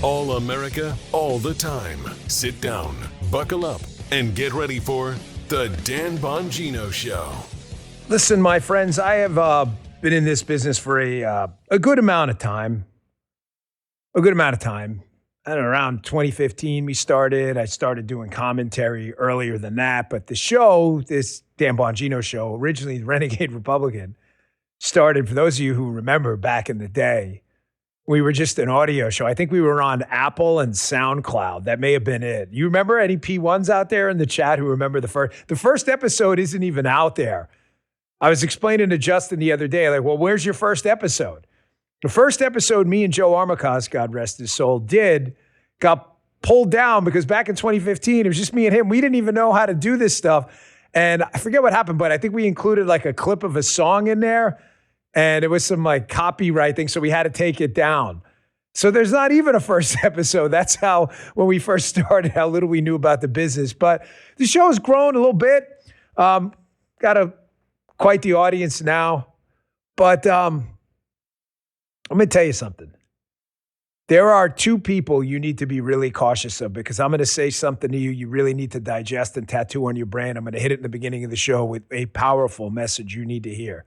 All America, all the time. Sit down, buckle up, and get ready for The Dan Bongino Show. Listen, my friends, I have been in this business for a good amount of time. I don't know, around 2015 we started. I started doing commentary earlier than that. But the show, this Dan Bongino Show, originally the Renegade Republican, started, for those of you who remember back in the day, we were just an audio show. I think we were on Apple and SoundCloud. That may have been it. You remember any P1s out there in the chat who remember the first? The first episode isn't even out there. I was explaining to Justin the other day, like, well, where's your first episode? The first episode me and Joe Armacost, God rest his soul, got pulled down because back in 2015, it was just me and him. We didn't even know how to do this stuff. And I forget what happened, but I think we included like a clip of a song in there. And it was some like copyright thing, so we had to take it down. So there's not even a first episode. That's how, when we first started, how little we knew about the business. But the show has grown a little bit. Got quite the audience now. But I'm going to tell you something. There are two people you need to be really cautious of, because I'm going to say something to you you really need to digest and tattoo on your brain. I'm going to hit it in the beginning of the show with a powerful message you need to hear.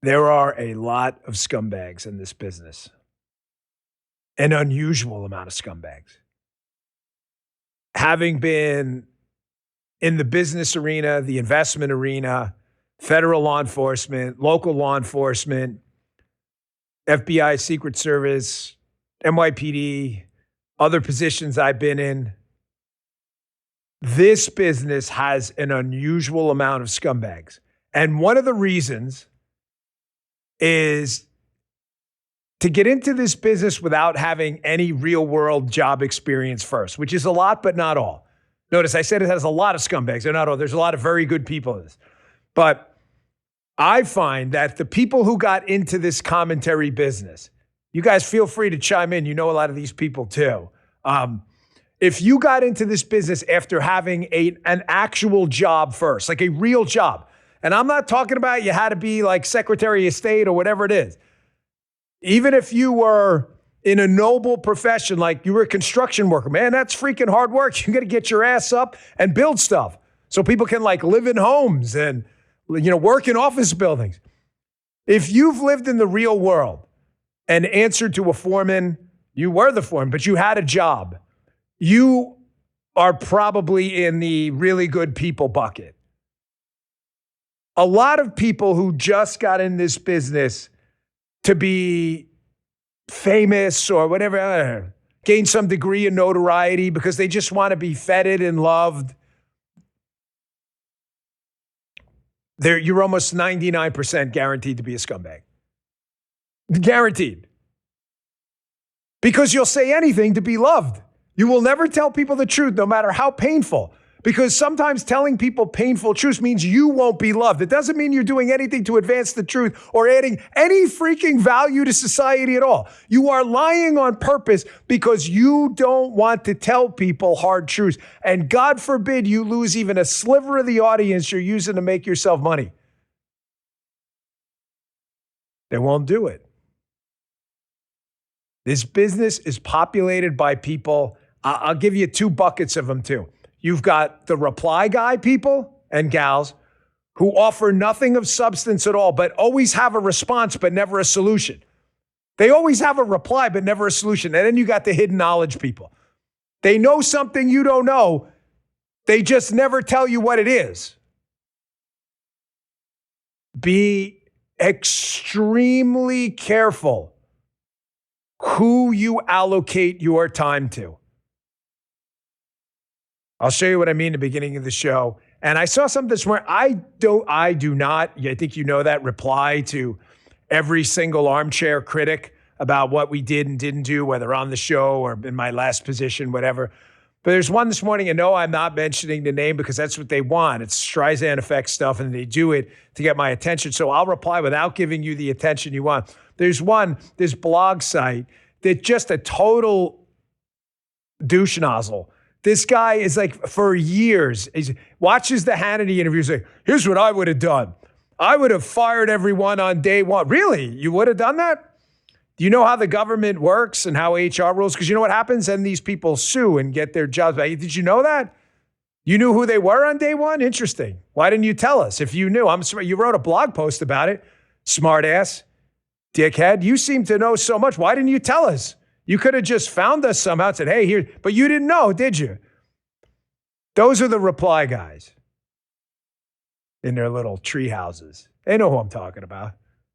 There are a lot of scumbags in this business, an unusual amount of scumbags. Having been in the business arena, the investment arena, federal law enforcement, local law enforcement, FBI, Secret Service, NYPD, other positions I've been in, this business has an unusual amount of scumbags. And one of the reasons is to get into this business without having any real world job experience first, which is a lot, but not all. Notice I said it has a lot of scumbags. They're not all. There's a lot of very good people in this. But I find that the people who got into this commentary business, you guys feel free to chime in. You know a lot of these people too. If you got into this business after having an actual job first, like a real job, and I'm not talking about you had to be like Secretary of State or whatever it is. Even if you were in a noble profession, like you were a construction worker, man, that's freaking hard work. You got to get your ass up and build stuff so people can like live in homes and, you know, work in office buildings. If you've lived in the real world and answered to a foreman, you were the foreman, but you had a job, you are probably in the really good people bucket. A lot of people who just got in this business to be famous or whatever, gain some degree of notoriety because they just want to be feted and loved. You're almost 99% guaranteed to be a scumbag. Guaranteed. Because you'll say anything to be loved. You will never tell people the truth, no matter how painful. Because sometimes telling people painful truths means you won't be loved. It doesn't mean you're doing anything to advance the truth or adding any freaking value to society at all. You are lying on purpose because you don't want to tell people hard truths. And God forbid you lose even a sliver of the audience you're using to make yourself money. They won't do it. This business is populated by people. I'll give you two buckets of them too. You've got the reply guy people and gals who offer nothing of substance at all, but always have a response, but never a solution. They always have a reply, but never a solution. And then you got the hidden knowledge people. They know something you don't know. They just never tell you what it is. Be extremely careful who you allocate your time to. I'll show you what I mean at the beginning of the show. And I saw something this morning. I do not, I think you know that, reply to every single armchair critic about what we did and didn't do, whether on the show or in my last position, whatever. But there's one this morning, and no, I'm not mentioning the name because that's what they want. It's Streisand effect stuff, and they do it to get my attention. So I'll reply without giving you the attention you want. There's this blog site that's just a total douche nozzle. This guy is like, for years, he watches the Hannity interviews, like, here's what I would have done. I would have fired everyone on day one. Really? You would have done that? Do you know how the government works and how HR rules? Because you know what happens? Then these people sue and get their jobs back. Did you know that? You knew who they were on day one? Interesting. Why didn't you tell us? If you knew, you wrote a blog post about it. Smart ass, dickhead. You seem to know so much. Why didn't you tell us? You could have just found us somehow and said, hey, here. But you didn't know, did you? Those are the reply guys in their little tree houses. They know who I'm talking about.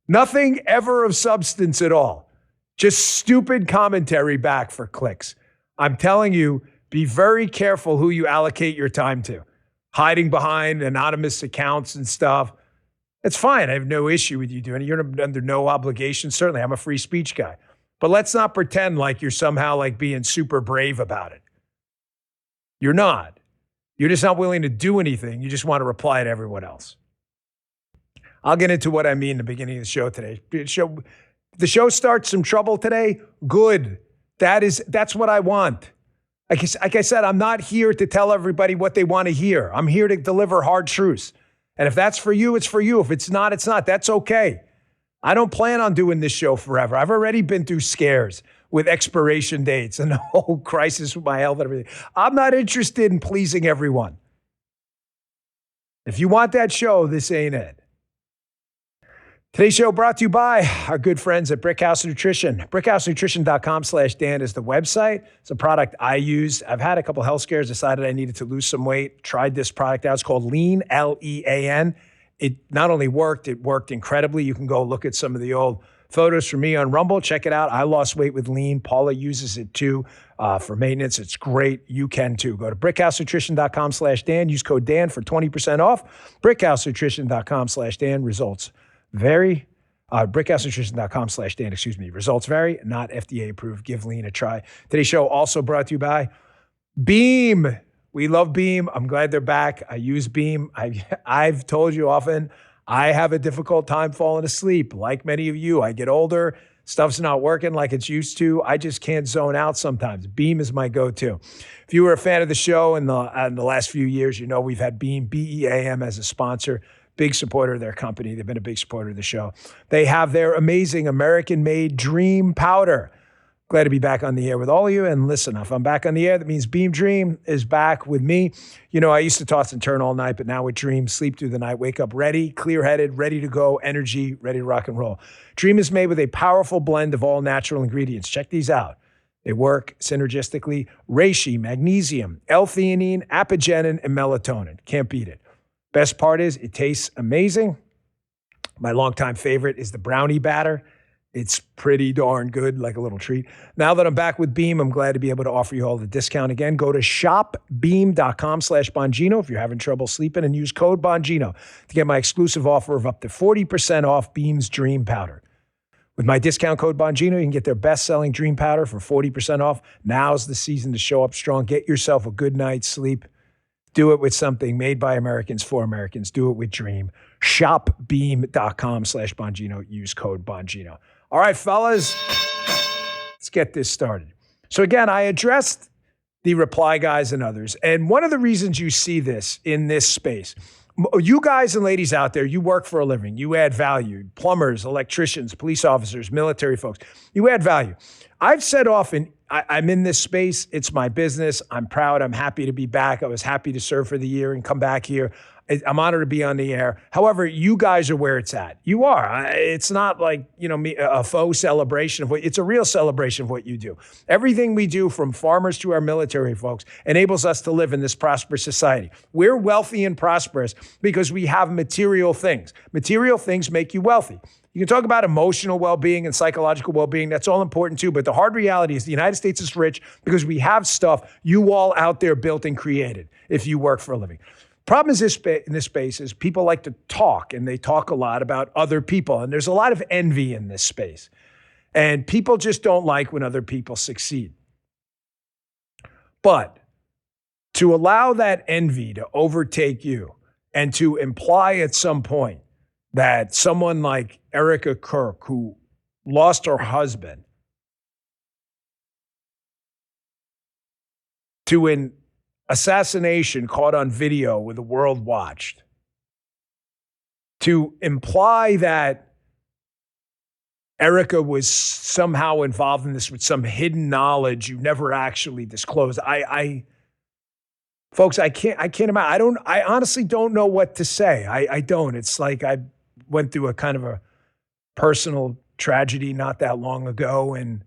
Nothing ever of substance at all. Just stupid commentary back for clicks. I'm telling you, be very careful who you allocate your time to. Hiding behind anonymous accounts and stuff. It's fine. I have no issue with you doing it. You're under no obligation. Certainly, I'm a free speech guy. But let's not pretend like you're somehow like being super brave about it. You're not. You're just not willing to do anything. You just want to reply to everyone else. I'll get into what I mean in the beginning of the show today. The show starts some trouble today. Good. That's what I want. Like I said, I'm not here to tell everybody what they want to hear. I'm here to deliver hard truths. And if that's for you, it's for you. If it's not, it's not. That's okay. I don't plan on doing this show forever. I've already been through scares with expiration dates and the whole crisis with my health and everything. I'm not interested in pleasing everyone. If you want that show, this ain't it. Today's show brought to you by our good friends at Brickhouse Nutrition. BrickhouseNutrition.com/Dan is the website. It's a product I use. I've had a couple health scares, decided I needed to lose some weight, tried this product out. It's called Lean, Lean. It not only worked, it worked incredibly. You can go look at some of the old photos from me on Rumble. Check it out. I lost weight with Lean. Paula uses it too for maintenance. It's great. You can too. Go to BrickhouseNutrition.com/Dan. Use code Dan for 20% off. BrickhouseNutrition.com/Dan. Results vary. BrickhouseNutrition.com/Dan, Results vary. Not FDA approved. Give Lean a try. Today's show also brought to you by Beam. We love Beam. I'm glad they're back. I use Beam. I've told you often, I have a difficult time falling asleep. Like many of you, I get older. Stuff's not working like it's used to. I just can't zone out sometimes. Beam is my go-to. If you were a fan of the show in the last few years, you know we've had Beam, BEAM, as a sponsor. Big supporter of their company. They've been a big supporter of the show. They have their amazing American-made Dream Powder. Glad to be back on the air with all of you. And listen, if I'm back on the air, that means Beam Dream is back with me. You know, I used to toss and turn all night, but now with Dream, sleep through the night, wake up ready, clear-headed, ready to go, energy, ready to rock and roll. Dream is made with a powerful blend of all natural ingredients. Check these out. They work synergistically. Reishi, magnesium, L-theanine, apigenin, and melatonin. Can't beat it. Best part is it tastes amazing. My longtime favorite is the brownie batter. It's pretty darn good, like a little treat. Now that I'm back with Beam, I'm glad to be able to offer you all the discount again. Go to shopbeam.com/Bongino if you're having trouble sleeping and use code Bongino to get my exclusive offer of up to 40% off Beam's Dream Powder. With my discount code Bongino, you can get their best-selling Dream Powder for 40% off. Now's the season to show up strong. Get yourself a good night's sleep. Do it with something made by Americans for Americans. Do it with Dream. Shopbeam.com/Bongino. Use code Bongino. All right, fellas, let's get this started. So again, I addressed the reply guys and others. And one of the reasons you see this in this space, you guys and ladies out there, you work for a living. You add value. Plumbers, electricians, police officers, military folks. You add value. I've said often, I'm in this space. It's my business. I'm proud. I'm happy to be back. I was happy to serve for the year and come back here. I'm honored to be on the air. However, you guys are where it's at. You are. It's not like, a faux celebration of it's a real celebration of what you do. Everything we do, from farmers to our military folks, enables us to live in this prosperous society. We're wealthy and prosperous because we have material things. Material things make you wealthy. You can talk about emotional well-being and psychological well-being. That's all important too. But the hard reality is the United States is rich because we have stuff you all out there built and created if you work for a living. Problem is in this space is people like to talk, and they talk a lot about other people. And there's a lot of envy in this space. And people just don't like when other people succeed. But to allow that envy to overtake you and to imply at some point that someone like Erika Kirk, who lost her husband to an assassination caught on video with the world watched, to imply that Erika was somehow involved in this with some hidden knowledge you never actually disclosed. Folks, I can't imagine. I honestly don't know what to say. I don't. It's like I went through a kind of a personal tragedy not that long ago. And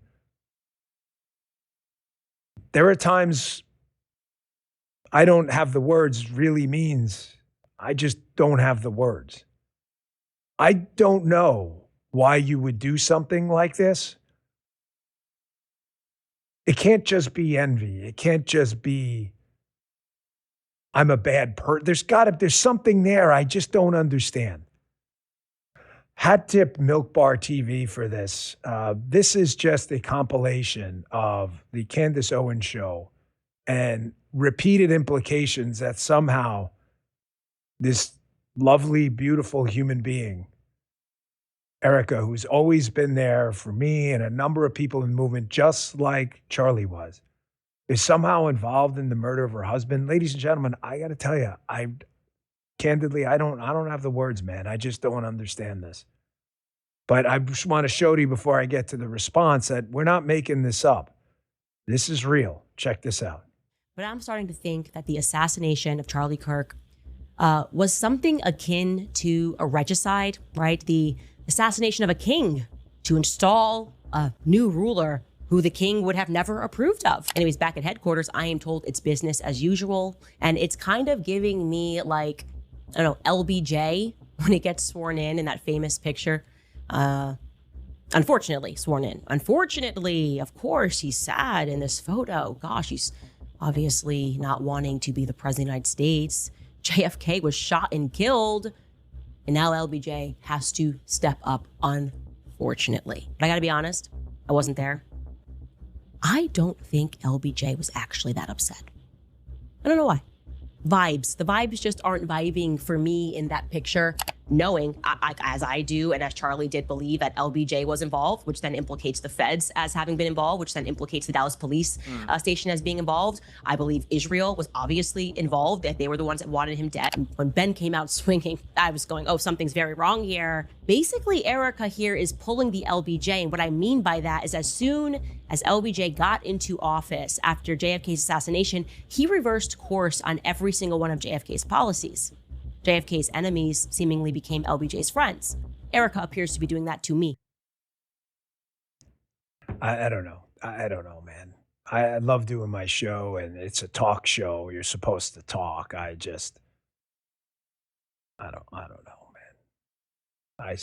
there are times I don't have the words really means I just don't have the words. I don't know why you would do something like this. It can't just be envy. It can't just be I'm a bad person. There's something there I just don't understand. Hat tip Milk Bar TV for this. This is just a compilation of the Candace Owens show and repeated implications that somehow this lovely, beautiful human being, Erika, who's always been there for me and a number of people in the movement, just like Charlie was, is somehow involved in the murder of her husband. Ladies and gentlemen, I got to tell you, candidly, I don't have the words, man. I just don't understand this. But I just want to show to you before I get to the response that we're not making this up. This is real. Check this out. But I'm starting to think that the assassination of Charlie Kirk was something akin to a regicide, right? The assassination of a king to install a new ruler who the king would have never approved of. Anyways, back at headquarters, I am told it's business as usual. And it's kind of giving me like, I don't know, LBJ when he gets sworn in that famous picture. Unfortunately, sworn in. Unfortunately, of course, he's sad in this photo. Gosh, he's obviously not wanting to be the president of the United States. JFK was shot and killed. And now LBJ has to step up, unfortunately. But I gotta be honest, I wasn't there. I don't think LBJ was actually that upset. I don't know why. Vibes. The vibes just aren't vibing for me in that picture, knowing, as I do, and as Charlie did believe that LBJ was involved, which then implicates the feds as having been involved, which then implicates the Dallas police station as being involved. I believe Israel was obviously involved, that they were the ones that wanted him dead. And when Ben came out swinging, I was going, oh, something's very wrong here. Basically, Erika here is pulling the LBJ. And what I mean by that is as soon as LBJ got into office after JFK's assassination, he reversed course on every single one of JFK's policies. JFK's enemies seemingly became LBJ's friends. Erika appears to be doing that to me. I don't know. I don't know, man. I love doing my show, and it's a talk show. You're supposed to talk. I don't know, man. I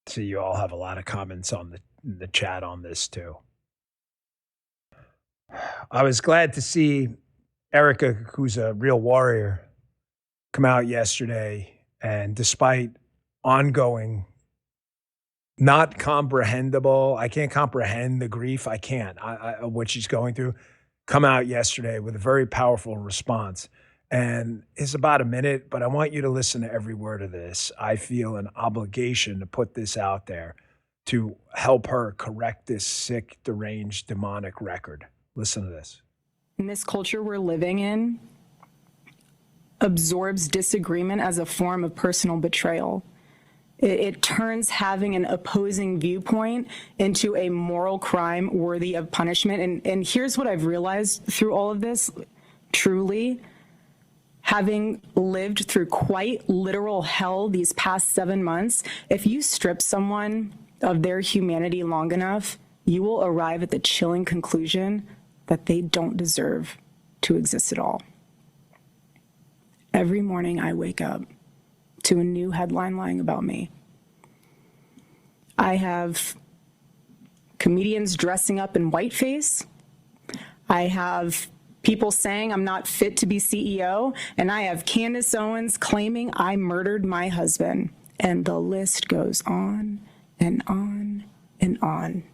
see you all have a lot of comments on the chat on this too. I was glad to see Erika, who's a real warrior, come out yesterday, and despite ongoing, not comprehensible, I can't comprehend the grief. I can't, what she's going through, come out yesterday with a very powerful response. And it's about a minute, but I want you to listen to every word of this. I feel an obligation to put this out there to help her correct this sick, deranged, demonic record. Listen to this. In this culture we're living in, absorbs disagreement as a form of personal betrayal. It turns having an opposing viewpoint into a moral crime worthy of punishment. And here's what I've realized through all of this, truly, having lived through quite literal hell these past 7 months, if you strip someone of their humanity long enough, you will arrive at the chilling conclusion that they don't deserve to exist at all. Every morning I wake up to a new headline lying about me. I have comedians dressing up in whiteface. I have people saying I'm not fit to be CEO. And I have Candace Owens claiming I murdered my husband. And the list goes on and on and on.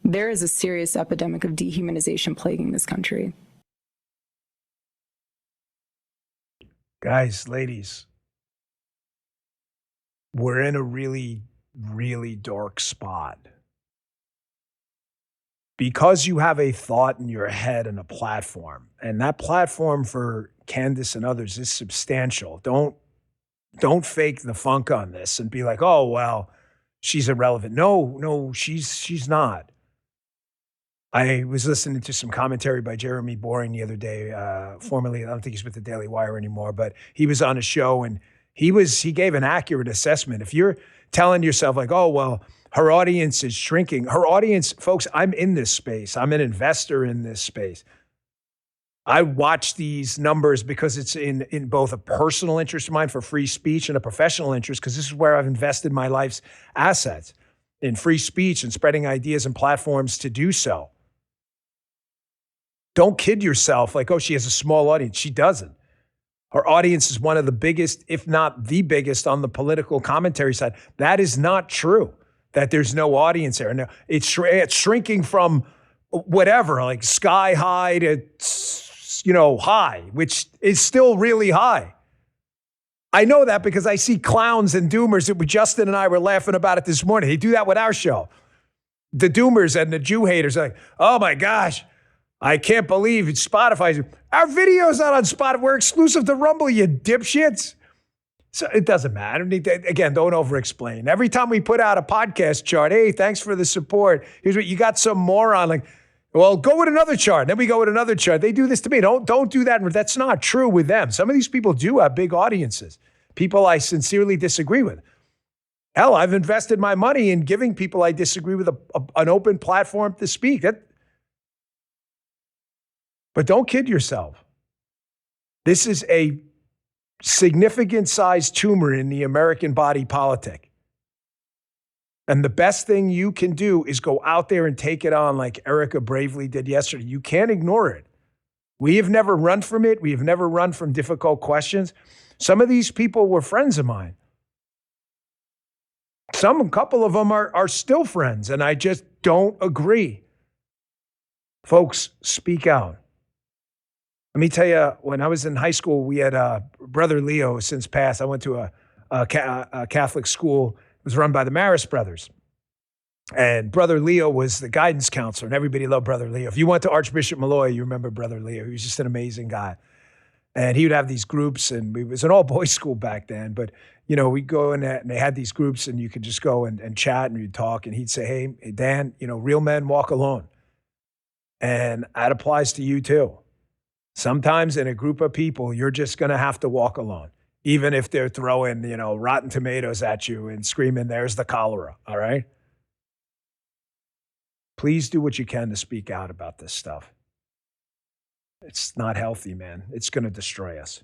There is a serious epidemic of dehumanization plaguing this country. Guys, ladies, we're in a really, really dark spot because you have a thought in your head and a platform, and that platform for Candace and others is substantial. Don't fake the funk on this and be like, oh, well, she's irrelevant. No, she's not. I was listening to some commentary by Jeremy Boring the other day, formerly, I don't think he's with the Daily Wire anymore, but he was on a show and he gave an accurate assessment. If you're telling yourself like, oh, well, her audience is shrinking. Her audience, folks, I'm in this space. I'm an investor in this space. I watch these numbers because it's in both a personal interest of mine for free speech and a professional interest, because this is where I've invested my life's assets, in free speech and spreading ideas and platforms to do so. Don't kid yourself like, oh, she has a small audience. She doesn't. Her audience is one of the biggest, if not the biggest, on the political commentary side. That is not true, that there's no audience there. No, it's shrinking from whatever, like sky high to, high, which is still really high. I know that because I see clowns and doomers. Justin and I were laughing about it this morning. They do that with our show. The doomers and the Jew haters are like, oh my gosh, I can't believe it's Spotify. Our video's not on Spotify. We're exclusive to Rumble, you dipshits. So it doesn't matter. Again, don't over-explain. Every time we put out a podcast chart, hey, thanks for the support. Here's what you got, some moron like, well, go with another chart. Then we go with another chart. They do this to me. Don't do that. That's not true with them. Some of these people do have big audiences. People I sincerely disagree with. Hell, I've invested my money in giving people I disagree with an open platform to speak. But don't kid yourself. This is a significant sized tumor in the American body politic. And the best thing you can do is go out there and take it on like Erika bravely did yesterday. You can't ignore it. We have never run from it. We have never run from difficult questions. Some of these people were friends of mine. A couple of them are still friends, and I just don't agree. Folks, speak out. Let me tell you, when I was in high school, we had Brother Leo, since passed. I went to a Catholic school. It was run by the Maris brothers. And Brother Leo was the guidance counselor, and everybody loved Brother Leo. If you went to Archbishop Malloy, you remember Brother Leo. He was just an amazing guy. And he would have these groups, and it was an all-boys school back then. But, we'd go in and they had these groups, and you could just go and chat, and you'd talk. And he'd say, hey, Dan, real men walk alone. And that applies to you too. Sometimes in a group of people, you're just going to have to walk alone, even if they're throwing, rotten tomatoes at you and screaming, there's the cholera, all right? Please do what you can to speak out about this stuff. It's not healthy, man. It's going to destroy us.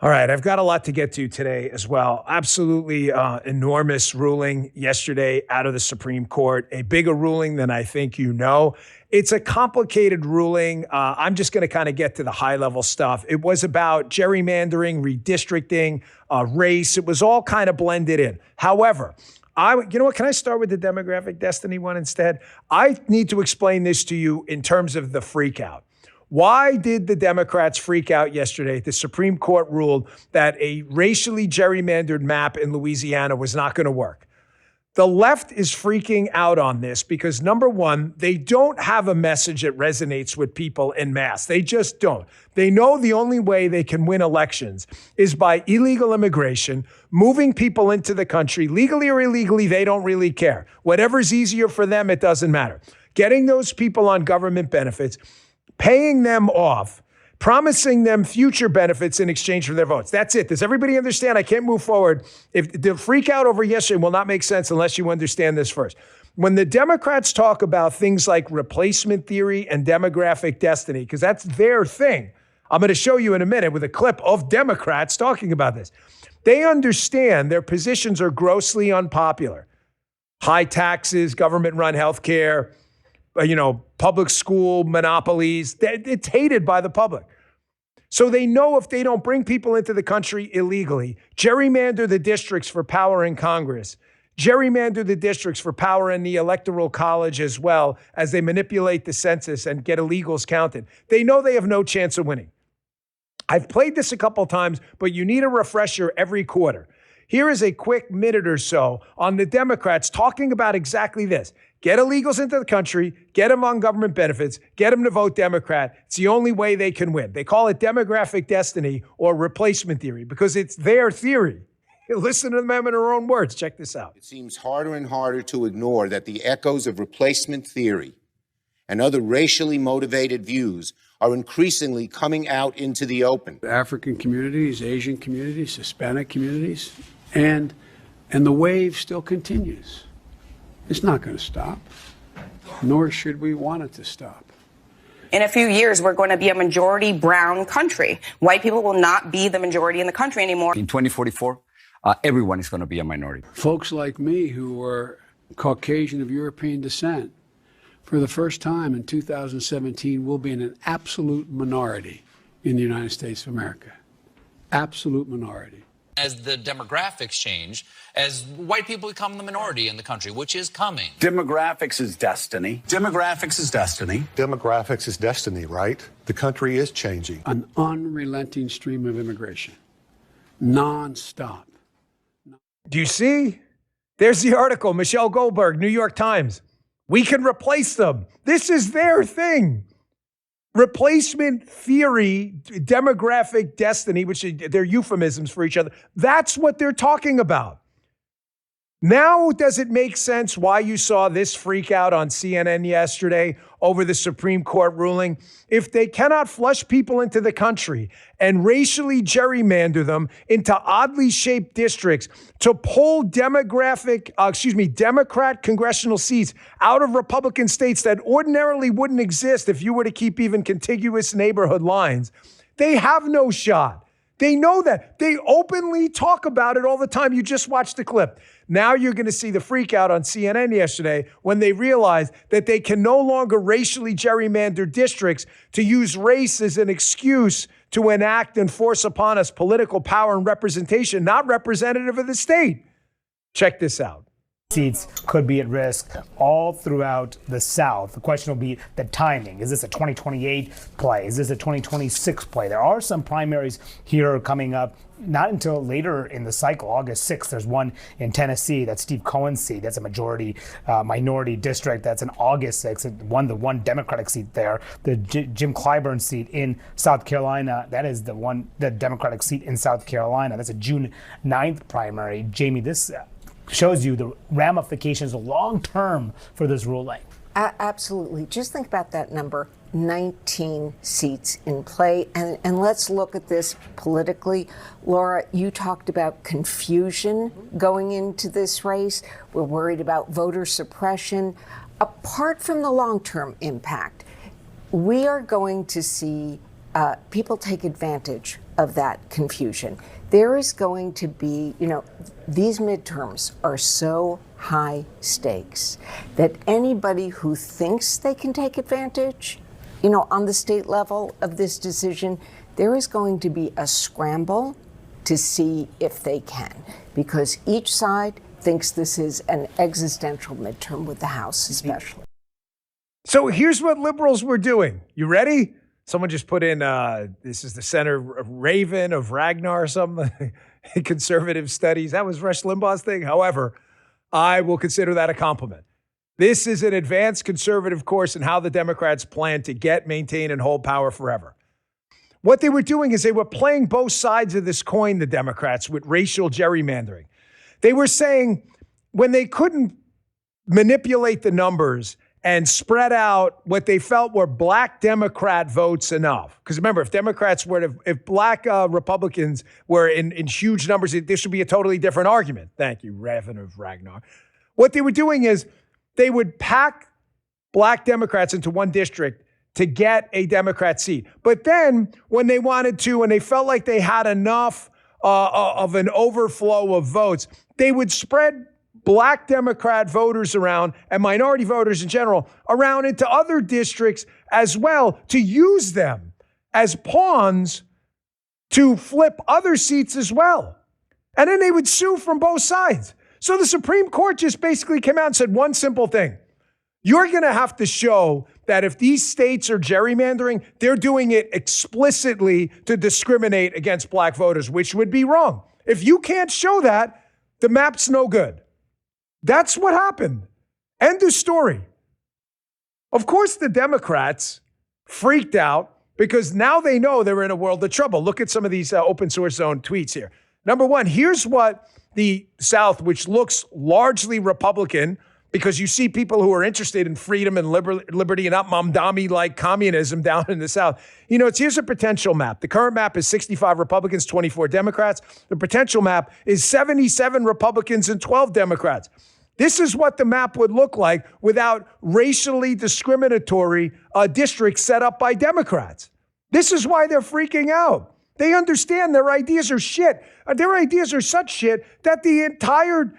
All right, I've got a lot to get to today as well. Absolutely enormous ruling yesterday out of the Supreme Court, a bigger ruling than I think you know. It's a complicated ruling. I'm just going to kind of get to the high-level stuff. It was about gerrymandering, redistricting, race. It was all kind of blended in. However, you know what? Can I start with the demographic destiny one instead? I need to explain this to you in terms of the freak out. Why did the Democrats freak out yesterday? The Supreme Court ruled that a racially gerrymandered map in Louisiana was not going to work. The left is freaking out on this because, number one, they don't have a message that resonates with people en masse. They just don't. They know the only way they can win elections is by illegal immigration, moving people into the country, legally or illegally, they don't really care. Whatever's easier for them, it doesn't matter. Getting those people on government benefits, paying them off, promising them future benefits in exchange for their votes. That's it. Does everybody understand? I can't move forward. If the freak out over yesterday will not make sense unless you understand this first. When the Democrats talk about things like replacement theory and demographic destiny, because that's their thing, I'm going to show you in a minute with a clip of Democrats talking about this. They understand their positions are grossly unpopular. High taxes, government-run healthcare, public school monopolies. It's hated by the public. So they know if they don't bring people into the country illegally, gerrymander the districts for power in Congress, gerrymander the districts for power in the Electoral College as well as they manipulate the census and get illegals counted, they know they have no chance of winning. I've played this a couple times, but you need a refresher every quarter. Here is a quick minute or so on the Democrats talking about exactly this. Get illegals into the country, get them on government benefits, get them to vote Democrat. It's the only way they can win. They call it demographic destiny or replacement theory because it's their theory. Listen to them in their own words. Check this out. It seems harder and harder to ignore that the echoes of replacement theory and other racially motivated views are increasingly coming out into the open. African communities, Asian communities, Hispanic communities, and the wave still continues. It's not going to stop, nor should we want it to stop. In a few years, we're going to be a majority brown country. White people will not be the majority in the country anymore. In 2044, everyone is going to be a minority. Folks like me who are Caucasian of European descent, for the first time in 2017, will be in an absolute minority in the United States of America. Absolute minority. As the demographics change, as white people become the minority in the country, which is coming. Demographics is destiny. Demographics is destiny. Demographics is destiny, right? The country is changing. An unrelenting stream of immigration, nonstop. Do you see? There's the article, Michelle Goldberg, New York Times. We can replace them. This is their thing. Replacement theory, demographic destiny, which they're euphemisms for each other. That's what they're talking about. Now, does it make sense why you saw this freak out on CNN yesterday over the Supreme Court ruling? If they cannot flush people into the country and racially gerrymander them into oddly shaped districts to pull Democrat congressional seats out of Republican states that ordinarily wouldn't exist if you were to keep even contiguous neighborhood lines, they have no shot. They know that. They openly talk about it all the time. You just watched the clip. Now you're going to see the freak out on CNN yesterday when they realized that they can no longer racially gerrymander districts to use race as an excuse to enact and force upon us political power and representation, not representative of the state. Check this out. Seats could be at risk all throughout the South. The question will be the timing. Is this a 2028 play? Is this a 2026 play? There are some primaries here coming up, not until later in the cycle, August 6th. There's one in Tennessee. That's Steve Cohen's seat. That's a majority minority district. That's in August 6th. The one Democratic seat there. The Jim Clyburn seat in South Carolina. That is the Democratic seat in South Carolina. That's a June 9th primary. Jamie, this shows you the ramifications long term for this ruling. Absolutely. Just think about that number, 19 seats in play. And let's look at this politically. Laura, you talked about confusion going into this race. We're worried about voter suppression. Apart from the long-term impact, we are going to see people take advantage of that confusion. There is going to be, these midterms are so high stakes that anybody who thinks they can take advantage, on the state level of this decision, there is going to be a scramble to see if they can, because each side thinks this is an existential midterm with the House especially. So here's what liberals were doing. You ready? Someone just put in, this is the Center of Raven of Ragnar or something, conservative studies. That was Rush Limbaugh's thing. However, I will consider that a compliment. This is an advanced conservative course in how the Democrats plan to get, maintain, and hold power forever. What they were doing is they were playing both sides of this coin, the Democrats, with racial gerrymandering. They were saying when they couldn't manipulate the numbers and spread out what they felt were black Democrat votes enough. Because remember, if black Republicans were in huge numbers, this would be a totally different argument. Thank you, Raven of Ragnar. What they were doing is they would pack black Democrats into one district to get a Democrat seat. But then when they wanted to, and they felt like they had enough of an overflow of votes, they would spread black Democrat voters around and minority voters in general around into other districts as well to use them as pawns to flip other seats as well. And then they would sue from both sides. So the Supreme Court just basically came out and said one simple thing. You're going to have to show that if these states are gerrymandering, they're doing it explicitly to discriminate against black voters, which would be wrong. If you can't show that, the map's no good. That's what happened. End of story. Of course, the Democrats freaked out because now they know they're in a world of trouble. Look at some of these open source zone tweets here. Number one, here's what the South, which looks largely Republican, because you see people who are interested in freedom and liberty and not Mamdani-like communism down in the South. Here's a potential map. The current map is 65 Republicans, 24 Democrats. The potential map is 77 Republicans and 12 Democrats. This is what the map would look like without racially discriminatory districts set up by Democrats. This is why they're freaking out. They understand their ideas are shit. Their ideas are such shit that the entire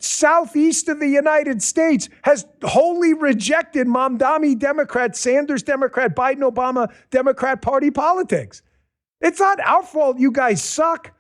southeast of the United States has wholly rejected Mamdani Democrat, Sanders Democrat, Biden Obama Democrat Party politics. It's not our fault you guys suck.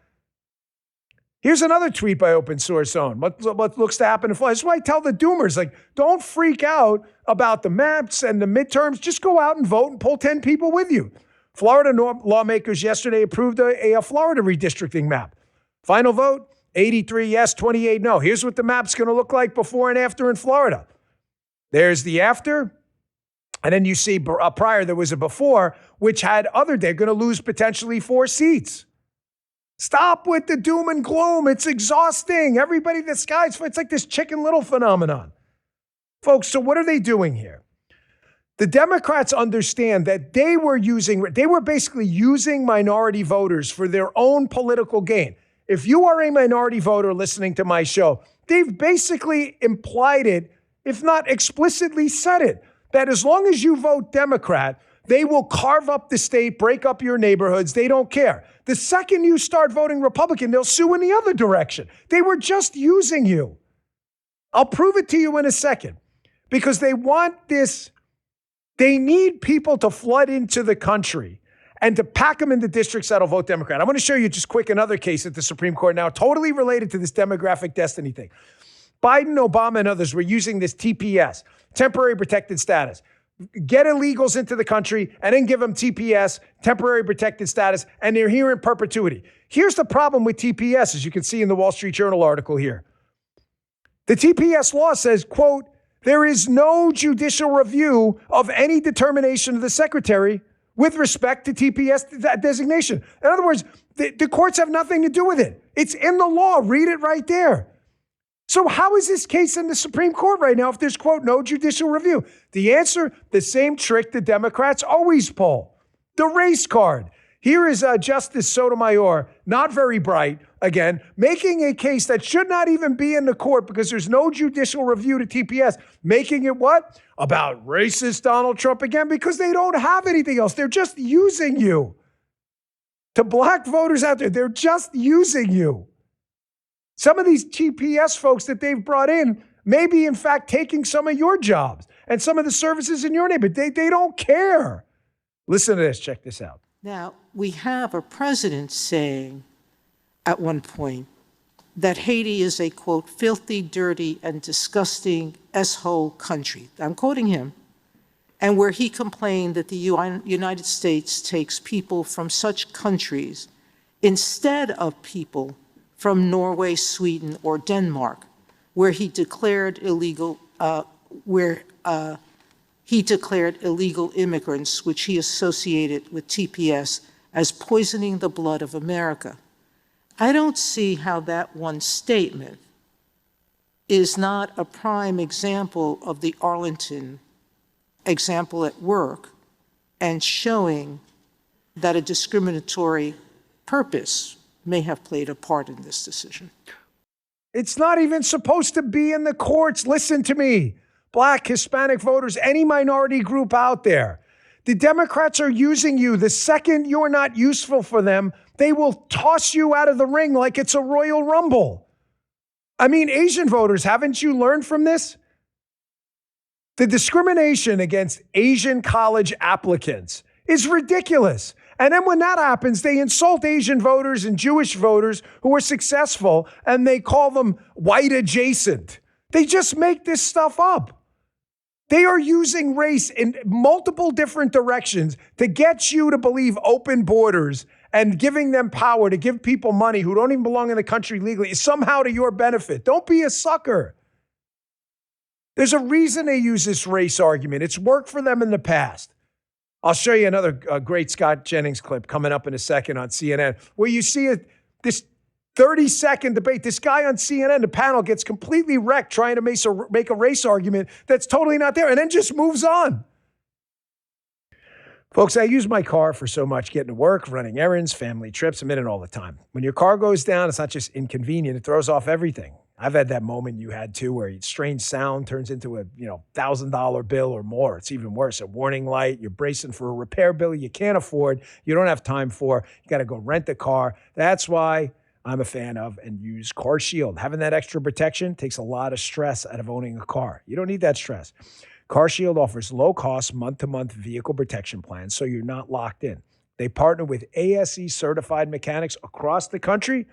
Here's another tweet by Open Source Zone. What looks to happen in Florida? That's why I tell the doomers, don't freak out about the maps and the midterms. Just go out and vote and pull 10 people with you. Florida lawmakers yesterday approved a Florida redistricting map. Final vote, 83 yes, 28 no. Here's what the map's going to look like before and after in Florida. There's the after, and then you see prior there was a before, which had they're going to lose potentially 4 seats. Stop with the doom and gloom. It's exhausting. Everybody, it's like this Chicken Little phenomenon. Folks, so what are they doing here? The Democrats understand that they were basically using minority voters for their own political gain. If you are a minority voter listening to my show, they've basically implied it, if not explicitly said it, that as long as you vote Democrat, they will carve up the state, break up your neighborhoods. They don't care. The second you start voting Republican, they'll sue in the other direction. They were just using you. I'll prove it to you in a second because they want this. They need people to flood into the country and to pack them into districts that'll vote Democrat. I want to show you just quick another case at the Supreme Court now, totally related to this demographic destiny thing. Biden, Obama, and others were using this TPS, temporary protected status. Get illegals into the country and then give them TPS, temporary protected status, and they're here in perpetuity. Here's the problem with TPS, as you can see in the Wall Street Journal article here. The TPS law says, quote, there is no judicial review of any determination of the secretary with respect to TPS designation. In other words, the courts have nothing to do with it. It's in the law. Read it right there. So how is this case in the Supreme Court right now if there's, quote, no judicial review? The answer, the same trick the Democrats always pull, the race card. Here is Justice Sotomayor, not very bright, again, making a case that should not even be in the court because there's no judicial review to TPS, making it what? About racist Donald Trump again because they don't have anything else. They're just using you. To black voters out there, they're just using you. Some of these TPS folks that they've brought in may be, in fact, taking some of your jobs and some of the services in your neighborhood. They don't care. Listen to this. Check this out. Now, we have a president saying at one point that Haiti is a, quote, filthy, dirty, and disgusting S-hole country. I'm quoting him. And where he complained that the United States takes people from such countries instead of people from Norway, Sweden, or Denmark, where he declared illegal immigrants, which he associated with TPS, as poisoning the blood of America. I don't see how that one statement is not a prime example of the Arlington example at work and showing that a discriminatory purpose may have played a part in this decision. It's not even supposed to be in the courts. Listen to me. Black, Hispanic voters, any minority group out there. The Democrats are using you. The second you're not useful for them, they will toss you out of the ring like it's a Royal Rumble. I mean, Asian voters, haven't you learned from this? The discrimination against Asian college applicants is ridiculous. And then when that happens, they insult Asian voters and Jewish voters who are successful, and they call them white adjacent. They just make this stuff up. They are using race in multiple different directions to get you to believe open borders and giving them power to give people money who don't even belong in the country legally is somehow to your benefit. Don't be a sucker. There's a reason they use this race argument. It's worked for them in the past. I'll show you another great Scott Jennings clip coming up in a second on CNN, where you see this 30-second debate. This guy on CNN, the panel, gets completely wrecked trying to make a race argument that's totally not there and then just moves on. Folks, I use my car for so much, getting to work, running errands, family trips. I'm in it all the time. When your car goes down, it's not just inconvenient, it throws off everything. I've had that moment you had too, where strange sound turns into a $1,000 bill or more. It's even worse. A warning light, you're bracing for a repair bill you can't afford, you don't have time for, you got to go rent a car. That's why I'm a fan of and use Car Shield. Having that extra protection takes a lot of stress out of owning a car. You don't need that stress. Car Shield offers low-cost, month-to-month vehicle protection plans, so you're not locked in. They partner with ASE-certified mechanics across the country.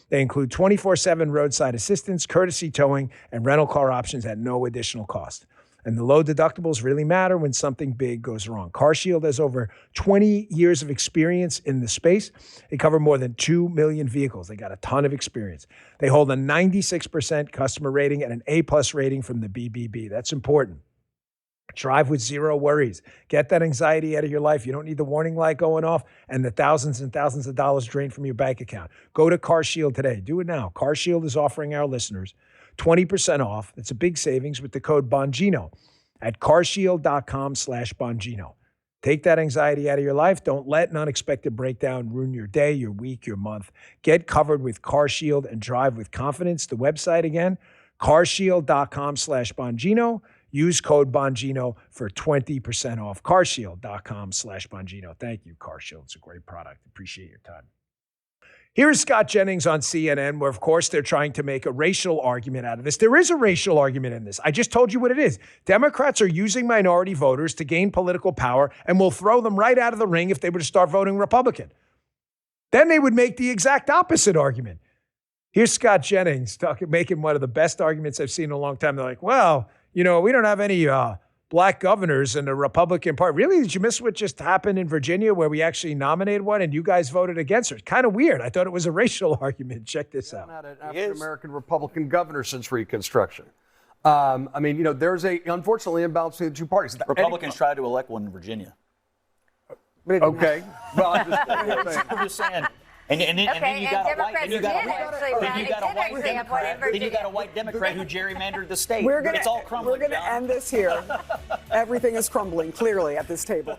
They include 24/7 roadside assistance, courtesy towing, and rental car options at no additional cost. And the low deductibles really matter when something big goes wrong. Car Shield has over 20 years of experience in the space. They cover more than 2 million vehicles. They got a ton of experience. They hold a 96% customer rating and an A+ rating from the BBB. That's important. Drive with zero worries. Get that anxiety out of your life. You don't need the warning light going off and the thousands and thousands of dollars drained from your bank account. Go to Car Shield today. Do it now. Car Shield is offering our listeners 20% off. It's a big savings with the code Bongino at carshield.com/Bongino. Take that anxiety out of your life. Don't let an unexpected breakdown ruin your day, your week, your month. Get covered with Car Shield and drive with confidence. The website again, carshield.com/Bongino. Use code Bongino for 20% off. carshield.com/Bongino. Thank you, Car Shield. It's a great product. Appreciate your time. Here's Scott Jennings on CNN, where, of course, they're trying to make a racial argument out of this. There is a racial argument in this. I just told you what it is. Democrats are using minority voters to gain political power and will throw them right out of the ring if they were to start voting Republican. Then they would make the exact opposite argument. Here's Scott Jennings making one of the best arguments I've seen in a long time. They're like, well, we don't have any black governors in the Republican Party. Really? Did you miss what just happened in Virginia where we actually nominated one and you guys voted against her? It's kind of weird. I thought it was a racial argument. Check this out. Not an African-American Republican governor since Reconstruction. There's a unfortunately imbalance between the two parties. Republicans tried to elect one in Virginia. Okay. Well, I'm just saying. And then you got a white Democrat who gerrymandered the state. It's all crumbling. We're going to end this here. Everything is crumbling clearly at this table.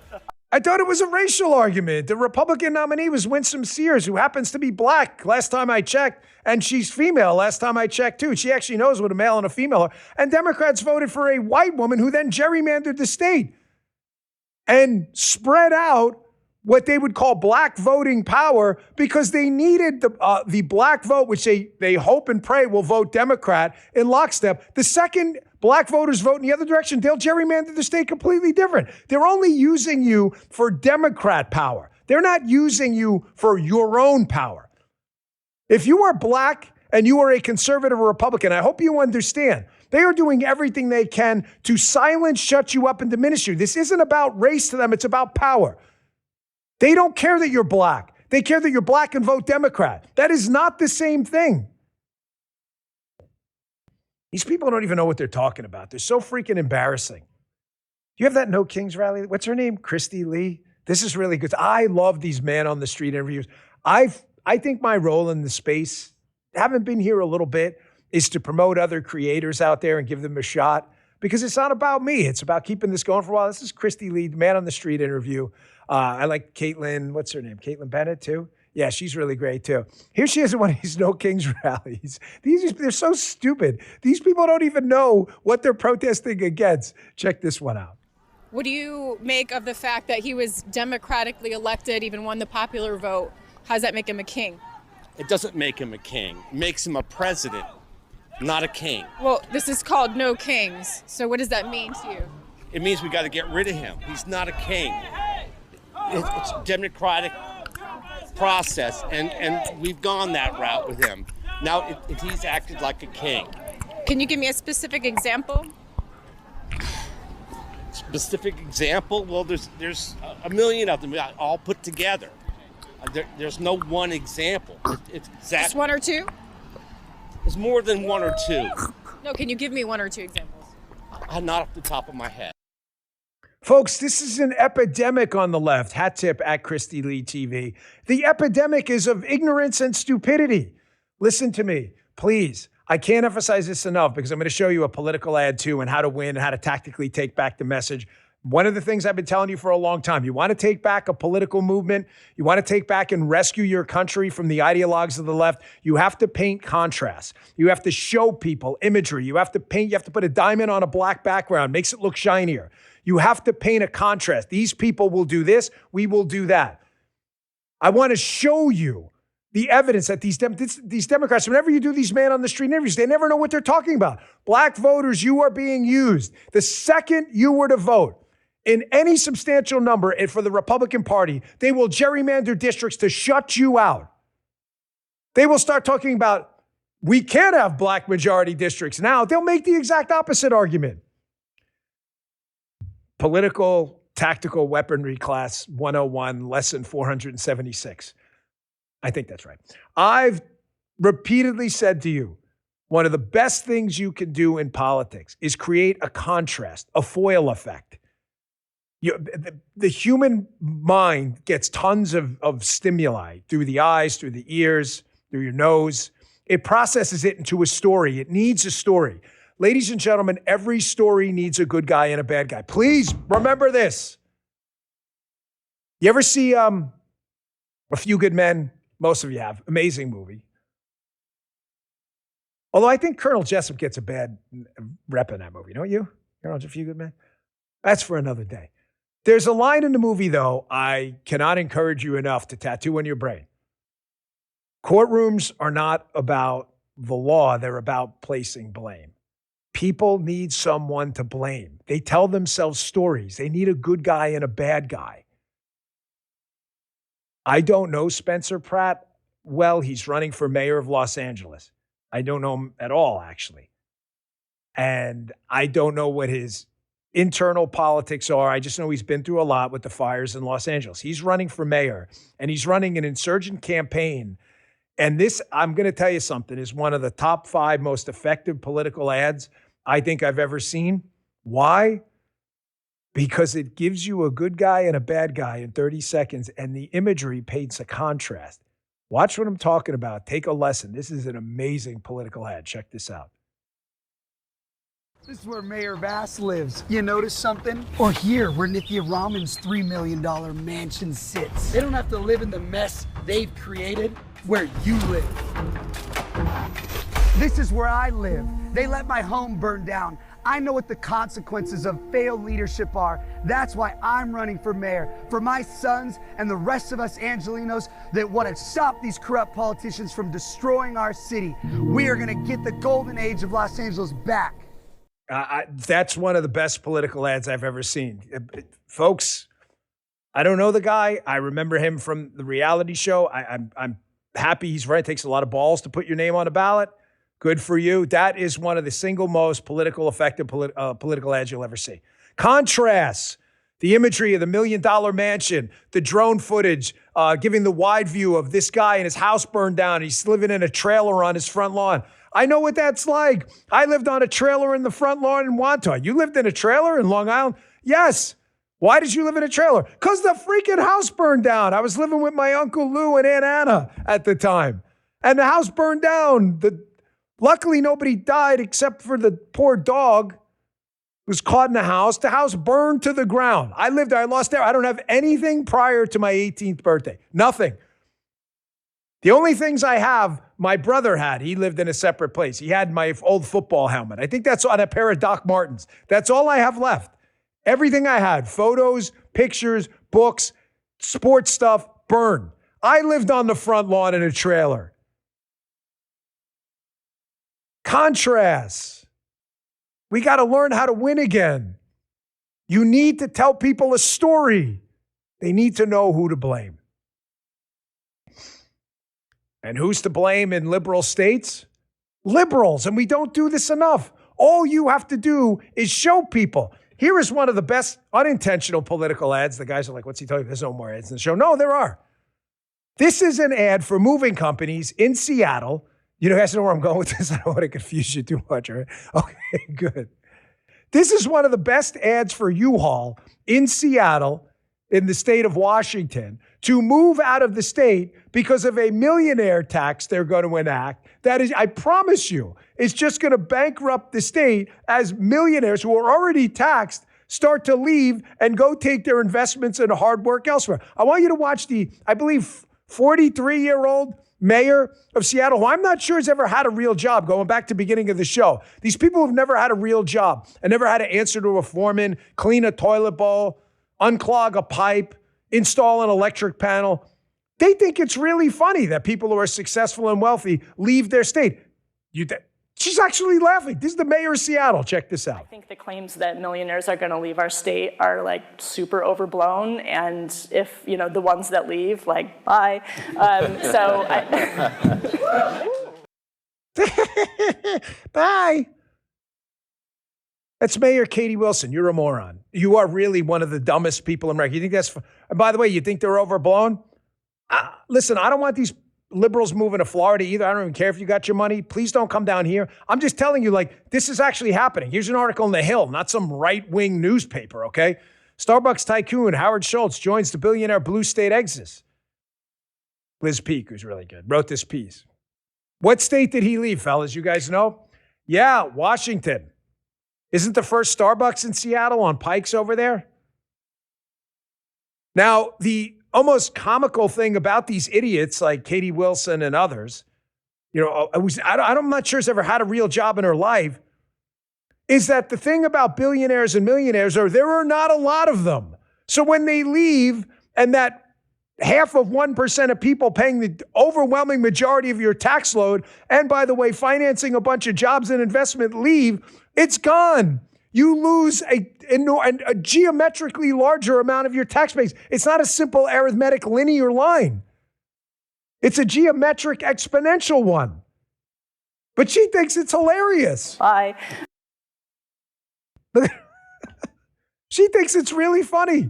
I thought it was a racial argument. The Republican nominee was Winsome Sears, who happens to be black last time I checked, and she's female last time I checked too. She actually knows what a male and a female are. And Democrats voted for a white woman who then gerrymandered the state and spread out what they would call black voting power because they needed the black vote, which they hope and pray will vote Democrat in lockstep. The second black voters vote in the other direction, they'll gerrymander the state completely different. They're only using you for Democrat power. They're not using you for your own power. If you are black and you are a conservative or Republican, I hope you understand, they are doing everything they can to silence, shut you up, and diminish you. This isn't about race to them. It's about power. They don't care that you're black. They care that you're black and vote Democrat. That is not the same thing. These people don't even know what they're talking about. They're so freaking embarrassing. You have that No Kings rally? What's her name? Christy Lee? This is really good. I love these man on the street interviews. I think my role in the space, having been here a little bit, is to promote other creators out there and give them a shot because it's not about me. It's about keeping this going for a while. This is Christy Lee, man on the street interview. I like Caitlin, what's her name? Caitlin Bennett too? Yeah, she's really great too. Here she is at one of these No Kings rallies. They're so stupid. These people don't even know what they're protesting against. Check this one out. What do you make of the fact that he was democratically elected, even won the popular vote? How does that make him a king? It doesn't make him a king. It makes him a president, not a king. Well, this is called No Kings. So what does that mean to you? It means we got to get rid of him. He's not a king. It's a democratic process, and we've gone that route with him. Now he's acted like a king. Can you give me a specific example? specific example? Well, there's a million of them all put together. There's no one example. It's exactly. Just one or two? It's more than one or two. No, can you give me one or two examples? Not off the top of my head. Folks, this is an epidemic on the left. Hat tip at Christy Lee TV. The epidemic is of ignorance and stupidity. Listen to me, please. I can't emphasize this enough because I'm going to show you a political ad too and how to win and how to tactically take back the message. One of the things I've been telling you for a long time, you want to take back a political movement, you want to take back and rescue your country from the ideologues of the left, you have to paint contrast. You have to show people imagery. You have to put a diamond on a black background, makes it look shinier. You have to paint a contrast. These people will do this, we will do that. I want to show you the evidence that these Democrats, whenever you do these man on the street interviews, they never know what they're talking about. Black voters, you are being used. The second you were to vote in any substantial number for the Republican Party, they will gerrymander districts to shut you out. They will start talking about, we can't have black majority districts. Now, they'll make the exact opposite argument. Political Tactical Weaponry Class 101, Lesson 476. I think that's right. I've repeatedly said to you, one of the best things you can do in politics is create a contrast, a foil effect. The human mind gets tons of stimuli through the eyes, through the ears, through your nose. It processes it into a story. It needs a story. Ladies and gentlemen, every story needs a good guy and a bad guy. Please remember this. You ever see A Few Good Men? Most of you have. Amazing movie. Although I think Colonel Jessup gets a bad rep in that movie, don't you? Colonel A Few Good Men? That's for another day. There's a line in the movie, though, I cannot encourage you enough to tattoo on your brain. Courtrooms are not about the law. They're about placing blame. People need someone to blame. They tell themselves stories. They need a good guy and a bad guy. I don't know Spencer Pratt well. He's running for mayor of Los Angeles. I don't know him at all, actually. And I don't know what his internal politics are. I just know he's been through a lot with the fires in Los Angeles. He's running for mayor, and he's running an insurgent campaign. And this, I'm going to tell you something, is one of the top 5 most effective political ads I think I've ever seen. Why? Because it gives you a good guy and a bad guy in 30 seconds, and the imagery paints a contrast. Watch what I'm talking about. Take a lesson. This is an amazing political ad. Check this out. This is where Mayor Vass lives. You notice something? Or here, where Nithya Raman's $3 million mansion sits. They don't have to live in the mess they've created where you live. This is where I live. They let my home burn down. I know what the consequences of failed leadership are. That's why I'm running for mayor. For my sons and the rest of us Angelinos that want to stop these corrupt politicians from destroying our city. We are going to get the golden age of Los Angeles back. That's one of the best political ads I've ever seen. Folks, I don't know the guy. I remember him from the reality show. I'm happy he's right. It takes a lot of balls to put your name on a ballot. Good for you. That is one of the single most effective political ads you'll ever see. Contrasts, the imagery of the $1 million mansion, the drone footage, giving the wide view of this guy and his house burned down. He's living in a trailer on his front lawn. I know what that's like. I lived on a trailer in the front lawn in Wantagh. You lived in a trailer in Long Island? Yes. Why did you live in a trailer? Because the freaking house burned down. I was living with my Uncle Lou and Aunt Anna at the time. And the house burned down. Luckily, nobody died except for the poor dog who was caught in the house. The house burned to the ground. I lived there. I lost there. I don't have anything prior to my 18th birthday. Nothing. The only things I have, my brother had. He lived in a separate place. He had my old football helmet. I think that's on a pair of Doc Martens. That's all I have left. Everything I had, photos, pictures, books, sports stuff, burned. I lived on the front lawn in a trailer. Contrast. We got to learn how to win again. You need to tell people a story. They need to know who to blame. And who's to blame in liberal states? Liberals, and we don't do this enough. All you have to do is show people. Here is one of the best unintentional political ads. The guys are like, what's he talking about? There's no more ads in the show. No, there are. This is an ad for moving companies in Seattle. You guys know where I'm going with this. I don't want to confuse you too much, right? Okay, good. This is one of the best ads for U-Haul in Seattle, in the state of Washington, to move out of the state because of a millionaire tax they're going to enact. That is, I promise you, it's just going to bankrupt the state as millionaires who are already taxed start to leave and go take their investments and hard work elsewhere. I want you to watch the, I believe, 43-year-old mayor of Seattle, who I'm not sure has ever had a real job, going back to the beginning of the show. These people have never had a real job and never had to answer to a foreman, clean a toilet bowl, unclog a pipe, install an electric panel. They think it's really funny that people who are successful and wealthy leave their state. She's actually laughing. This is the mayor of Seattle. Check this out. I think the claims that millionaires are going to leave our state are like super overblown. And if, the ones that leave, like, bye. Bye. That's Mayor Katie Wilson. You're a moron. You are really one of the dumbest people in America. You think that's, and by the way, you think they're overblown? Listen, I don't want these liberals moving to Florida either. I don't even care if you got your money. Please don't come down here. I'm just telling you, this is actually happening. Here's an article in The Hill, not some right-wing newspaper, okay? Starbucks tycoon Howard Schultz joins the billionaire blue state exodus. Liz Peek, who's really good, wrote this piece. What state did he leave, fellas? You guys know? Yeah, Washington. Isn't the first Starbucks in Seattle on Pikes over there? Now, the almost comical thing about these idiots like Katie Wilson and others, I'm not sure has ever had a real job in her life, is that the thing about billionaires and millionaires are there are not a lot of them. So when they leave and that half of 1% of people paying the overwhelming majority of your tax load, and by the way, financing a bunch of jobs and investment leave, it's gone. You lose a geometrically larger amount of your tax base. It's not a simple arithmetic linear line. It's a geometric exponential one. But she thinks it's hilarious. Bye. She thinks it's really funny.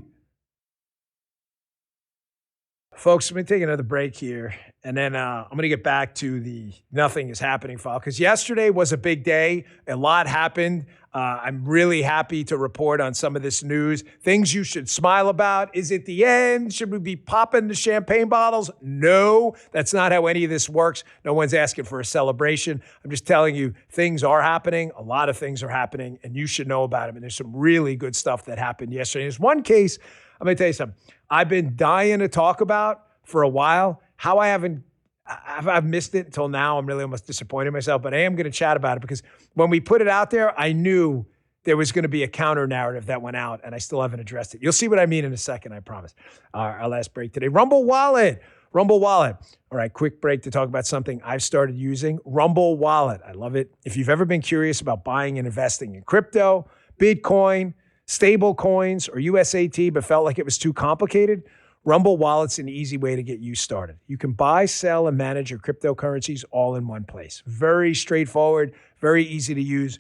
Folks, I'm going to take another break here, and then I'm going to get back to the nothing is happening file, because yesterday was a big day. A lot happened. I'm really happy to report on some of this news. Things you should smile about. Is it the end? Should we be popping the champagne bottles? No, that's not how any of this works. No one's asking for a celebration. I'm just telling you, things are happening. A lot of things are happening, and you should know about them. And there's some really good stuff that happened yesterday. There's one case, I'm going to tell you something, I've been dying to talk about for a while. How I've missed it until now. I'm really almost disappointed in myself, but I am going to chat about it because when we put it out there, I knew there was going to be a counter narrative that went out, and I still haven't addressed it. You'll see what I mean in a second, I promise. Our last break today. Rumble Wallet. All right, quick break to talk about something I've started using. Rumble Wallet. I love it. If you've ever been curious about buying and investing in crypto, Bitcoin, stable coins, or USAT, but felt like it was too complicated, Rumble Wallet's an easy way to get you started. You can buy, sell, and manage your cryptocurrencies all in one place. Very straightforward, very easy to use.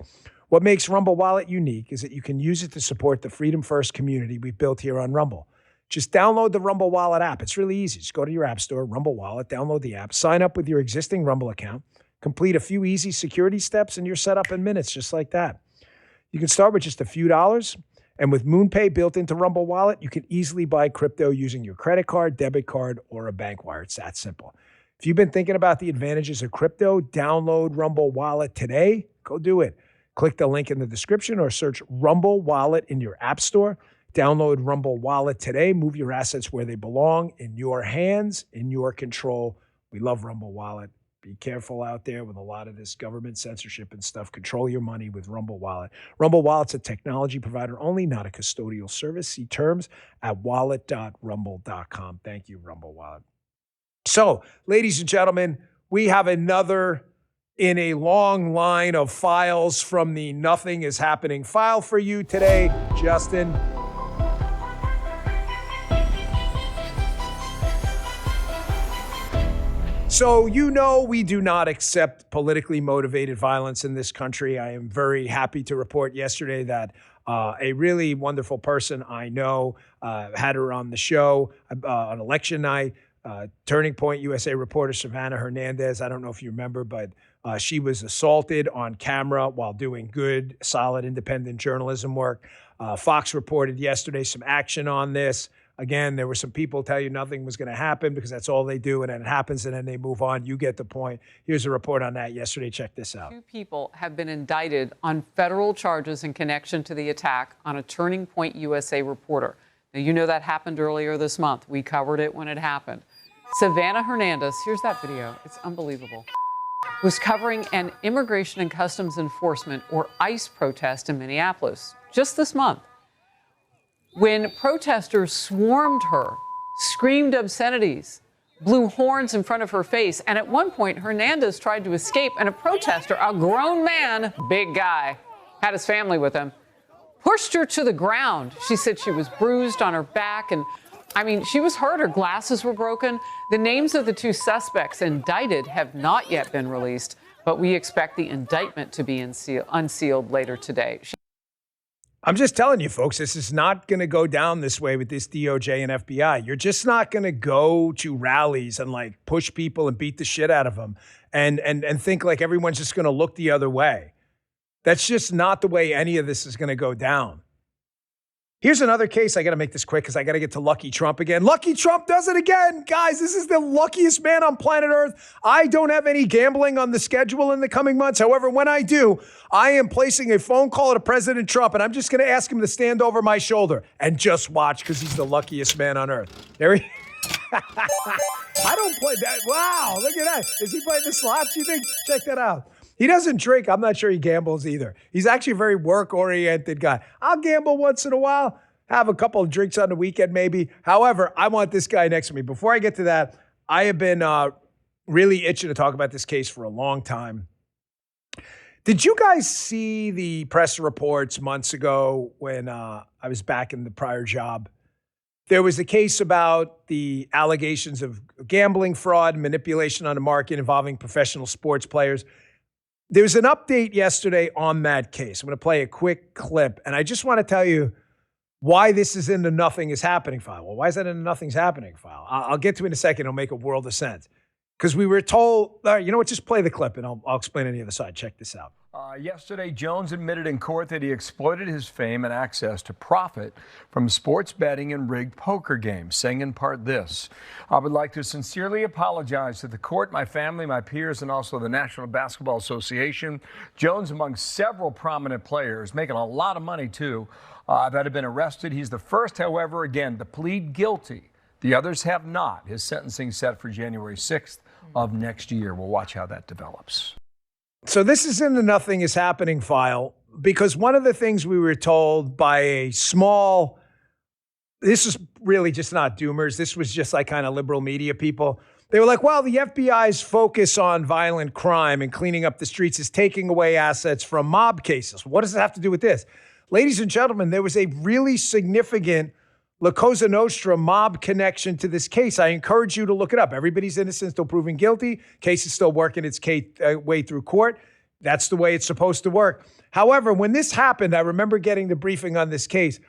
What makes Rumble Wallet unique is that you can use it to support the Freedom First community we've built here on Rumble. Just download the Rumble Wallet app. It's really easy. Just go to your app store, Rumble Wallet, download the app, sign up with your existing Rumble account, complete a few easy security steps, and you're set up in minutes just like that. You can start with just a few dollars. And with MoonPay built into Rumble Wallet, you can easily buy crypto using your credit card, debit card, or a bank wire. It's that simple. If you've been thinking about the advantages of crypto, download Rumble Wallet today. Go do it. Click the link in the description or search Rumble Wallet in your app store. Download Rumble Wallet today. Move your assets where they belong, in your hands, in your control. We love Rumble Wallet. Be careful out there with a lot of this government censorship and stuff. Control your money with Rumble Wallet. Rumble Wallet's a technology provider only, not a custodial service. See terms at wallet.rumble.com. Thank you, Rumble Wallet. So, ladies and gentlemen, we have another in a long line of files from the Nothing is Happening file for you today. Justin. So, we do not accept politically motivated violence in this country. I am very happy to report yesterday that a really wonderful person I know, had her on the show on election night, Turning Point USA reporter Savannah Hernandez. I don't know if you remember, but she was assaulted on camera while doing good, solid, independent journalism work. Fox reported yesterday some action on this. Again, there were some people tell you nothing was going to happen because that's all they do, and then it happens, and then they move on. You get the point. Here's a report on that yesterday. Check this out. 2 people have been indicted on federal charges in connection to the attack on a Turning Point USA reporter. Now, that happened earlier this month. We covered it when it happened. Savannah Hernandez, here's that video. It's unbelievable. Was covering an Immigration and Customs Enforcement, or ICE, protest in Minneapolis just this month, when protesters swarmed her, screamed obscenities, blew horns in front of her face, and at one point, Hernandez tried to escape, and a protester, a grown man, big guy, had his family with him, pushed her to the ground. She said she was bruised on her back, and she was hurt. Her glasses were broken. The names of the 2 suspects indicted have not yet been released, but we expect the indictment to be unsealed later today. I'm just telling you, folks, this is not going to go down this way with this DOJ and FBI. You're just not going to go to rallies and push people and beat the shit out of them and think like everyone's just going to look the other way. That's just not the way any of this is going to go down. Here's another case. I got to make this quick because I got to get to Lucky Trump again. Lucky Trump does it again. Guys, this is the luckiest man on planet Earth. I don't have any gambling on the schedule in the coming months. However, when I do, I am placing a phone call to President Trump, and I'm just going to ask him to stand over my shoulder and just watch because he's the luckiest man on earth. There he I don't play that. Wow, look at that. Is he playing the slots, you think? Check that out. He doesn't drink. I'm not sure he gambles either. He's actually a very work-oriented guy. I'll gamble once in a while, have a couple of drinks on the weekend maybe. However, I want this guy next to me. Before I get to that, I have been really itching to talk about this case for a long time. Did you guys see the press reports months ago when I was back in the prior job? There was a case about the allegations of gambling fraud, manipulation on the market involving professional sports players. There's an update yesterday on that case. I'm going to play a quick clip, and I just want to tell you why this is in the Nothing is Happening file. Well, why is that in the Nothing's Happening file? I'll get to it in a second. It'll make a world of sense. Because we were told, you know what, just play the clip, and I'll explain on the other side. Check this out. Yesterday, Jones admitted in court that he exploited his fame and access to profit from sports betting and rigged poker games, saying in part this: I would like to sincerely apologize to the court, my family, my peers, and also the National Basketball Association. Jones, among several prominent players, making a lot of money too, that have been arrested. He's the first, however, again, to plead guilty. The others have not. His sentencing set for January 6th of next year. We'll watch how that develops. So this is in the Nothing is Happening file because one of the things we were told by a small, this is really just not doomers. This was just like kind of liberal media people. They were like, well, the FBI's focus on violent crime and cleaning up the streets is taking away assets from mob cases. What does it have to do with this? Ladies and gentlemen, there was a really significant La Cosa Nostra mob connection to this case. I encourage you to look it up. Everybody's innocent until proven guilty. Case is still working its way through court. That's the way it's supposed to work. However, when this happened, I remember getting the briefing on this case.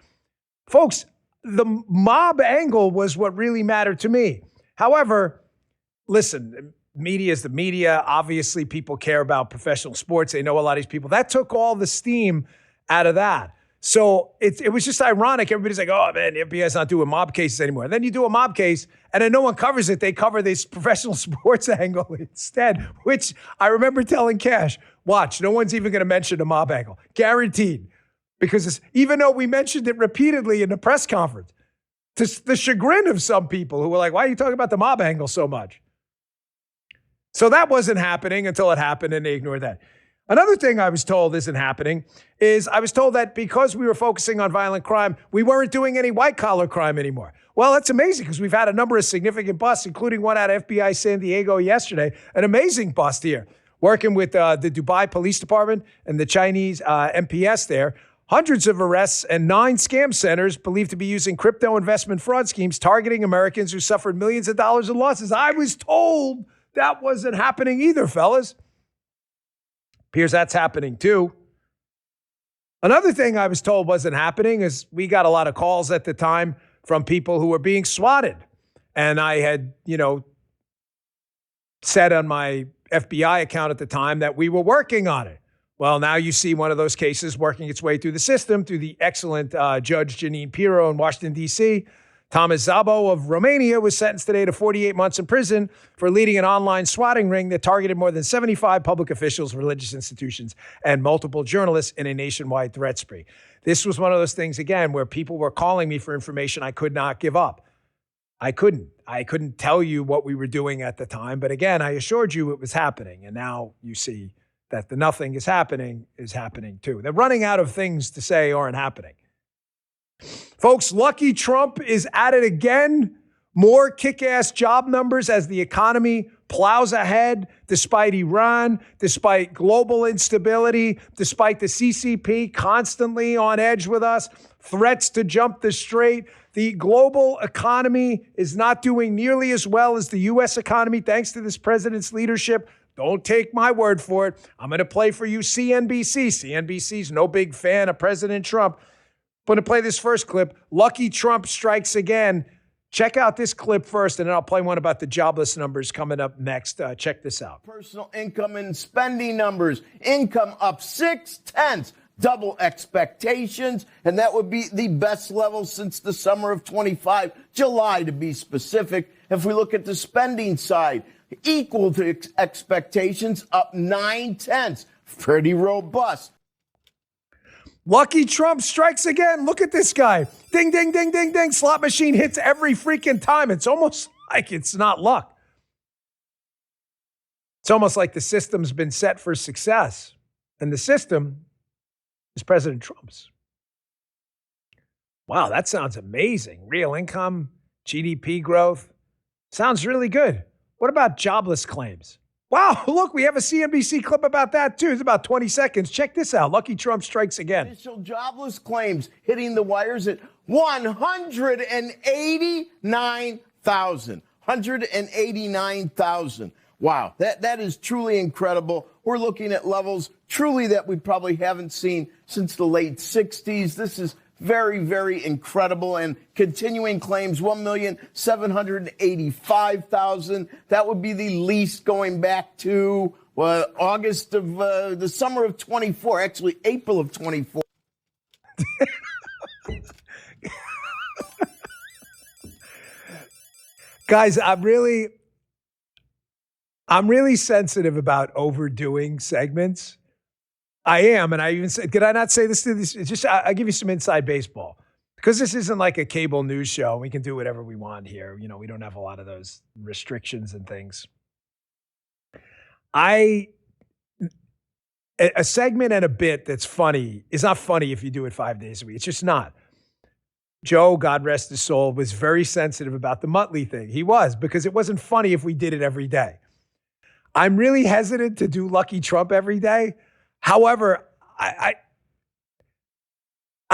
Folks, the mob angle was what really mattered to me. However, listen, media is the media. Obviously, people care about professional sports. They know a lot of these people. That took all the steam out of that. So it was just ironic. Everybody's like, oh, man, the FBI's not doing mob cases anymore. And then you do a mob case, and then no one covers it. They cover this professional sports angle instead, which I remember telling Cash, watch, no one's even going to mention the mob angle. Guaranteed. Because even though we mentioned it repeatedly in the press conference, to the chagrin of some people who were like, why are you talking about the mob angle so much? So that wasn't happening until it happened, and they ignored that. Another thing I was told isn't happening is I was told that because we were focusing on violent crime, we weren't doing any white-collar crime anymore. Well, that's amazing because we've had a number of significant busts, including one out of FBI San Diego yesterday, an amazing bust here, working with the Dubai Police Department and the Chinese MPS there. Hundreds of arrests and 9 scam centers believed to be using crypto investment fraud schemes targeting Americans who suffered millions of dollars in losses. I was told that wasn't happening either, fellas. Appears that's happening too. Another thing I was told wasn't happening is we got a lot of calls at the time from people who were being swatted. And I had, said on my FBI account at the time that we were working on it. Well, now you see one of those cases working its way through the system through the excellent Judge Janine Pirro in Washington, D.C. Thomas Szabo of Romania was sentenced today to 48 months in prison for leading an online swatting ring that targeted more than 75 public officials, religious institutions, and multiple journalists in a nationwide threat spree. This was one of those things, again, where people were calling me for information I could not give up. I couldn't tell you what we were doing at the time, but again, I assured you it was happening. And now you see that the nothing is happening too. They're running out of things to say aren't happening. Folks, Lucky Trump is at it again. More kick-ass job numbers as the economy plows ahead, despite Iran, despite global instability, despite the CCP constantly on edge with us, threats to jump the strait. The global economy is not doing nearly as well as the U.S. economy, thanks to this president's leadership. Don't take my word for it. I'm going to play for you CNBC. CNBC's no big fan of President Trump. I'm going to play this first clip. Lucky Trump strikes again. Check out this clip first, and then I'll play one about the jobless numbers coming up next. Check this out. Personal income and spending numbers. Income up 0.6, double expectations, and that would be the best level since the summer of 25, July to be specific. If we look at the spending side, equal to expectations, up 0.9, pretty robust. Lucky Trump strikes again. Look at this guy. Ding, ding, ding, ding, ding. Slot machine hits every freaking time. It's almost like it's not luck. It's almost like the system's been set for success. And the system is President Trump's. Wow, that sounds amazing. Real income, GDP growth. Sounds really good. What about jobless claims? Wow, look, we have a CNBC clip about that too. It's about 20 seconds. Check this out. Lucky Trump strikes again. Initial jobless claims hitting the wires at 189,000. 189,000. Wow, that is truly incredible. We're looking at levels truly that we probably haven't seen since the late 60s. This is very, very incredible. And continuing claims, 1,785,000. That would be the least going back to August of the summer of 24, actually April of 24. Guys, I'm really sensitive about overdoing segments. I am, and I even said, did I not say this to this? It's just, I'll give you some inside baseball. Because this isn't like a cable news show. We can do whatever we want here. We don't have a lot of those restrictions and things. A segment and a bit that's funny is not funny if you do it 5 days a week. It's just not. Joe, God rest his soul, was very sensitive about the Muttley thing. He was, because it wasn't funny if we did it every day. I'm really hesitant to do Lucky Trump every day. However, I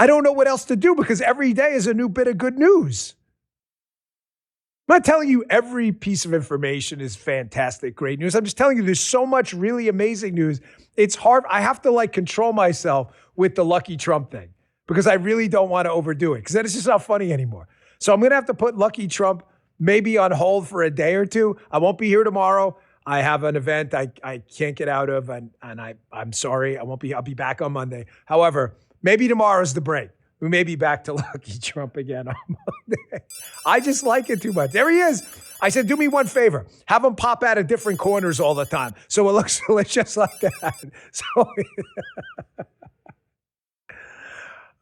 don't know what else to do because every day is a new bit of good news. I'm not telling you every piece of information is fantastic, great news. I'm just telling you there's so much really amazing news. It's hard. I have to control myself with the Lucky Trump thing because I really don't want to overdo it because then it's just not funny anymore. So I'm going to have to put Lucky Trump maybe on hold for a day or two. I won't be here tomorrow. I have an event I can't get out of, and I'm sorry. I'll be back on Monday. However, maybe tomorrow's the break. We may be back to Lucky Trump again on Monday. I just like it too much. There he is. I said, do me one favor. Have him pop out at different corners all the time. So it looks just like that. So,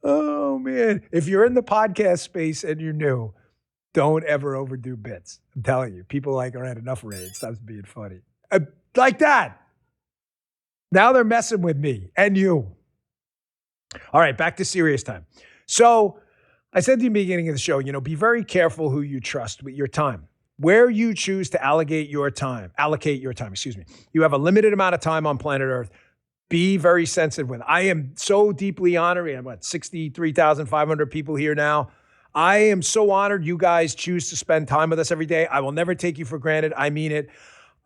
oh, man. If you're in the podcast space and you're new, don't ever overdo bits. I'm telling you, people are at enough rate. It stops being funny. Like that. Now they're messing with me and you. All right, back to serious time. So I said at the beginning of the show, be very careful who you trust with your time. Where you choose to allocate your time, You have a limited amount of time on planet Earth. Be very sensitive with it. I am so deeply honored. We have 63,500 people here now. I am so honored you guys choose to spend time with us every day. I will never take you for granted. I mean it.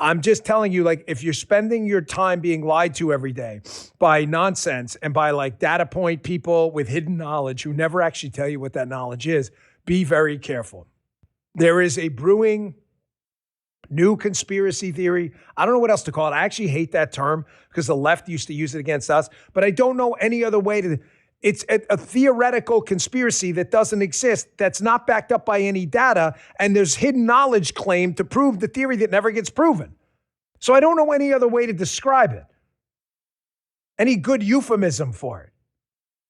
I'm just telling you, like, if you're spending your time being lied to every day by nonsense and by like data point people with hidden knowledge who never actually tell you what that knowledge is, be very careful. There is a brewing new conspiracy theory. I don't know what else to call it. I actually hate that term because the left used to use it against us, but I don't know any other way to. It's a theoretical conspiracy that doesn't exist, that's not backed up by any data, and there's hidden knowledge claimed to prove the theory that never gets proven. So I don't know any other way to describe it. Any good euphemism for it.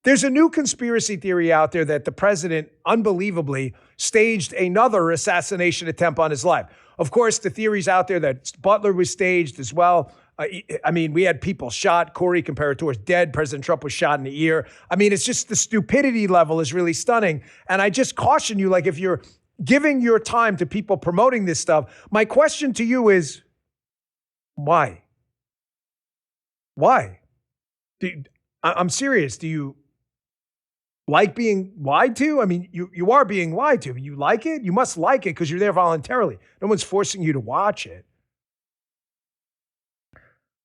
There's a new conspiracy theory out there that the president, unbelievably, staged another assassination attempt on his life. Of course, the theory's out there that Butler was staged as well. I mean, we had people shot. Corey Comparatore is dead. President Trump was shot in the ear. I mean, it's just the stupidity level is really stunning. And I just caution you, like, if you're giving your time to people promoting this stuff, my question to you is, why? Why? I'm serious. Do you like being lied to? I mean, you are being lied to. You like it? You must like it because you're there voluntarily. No one's forcing you to watch it.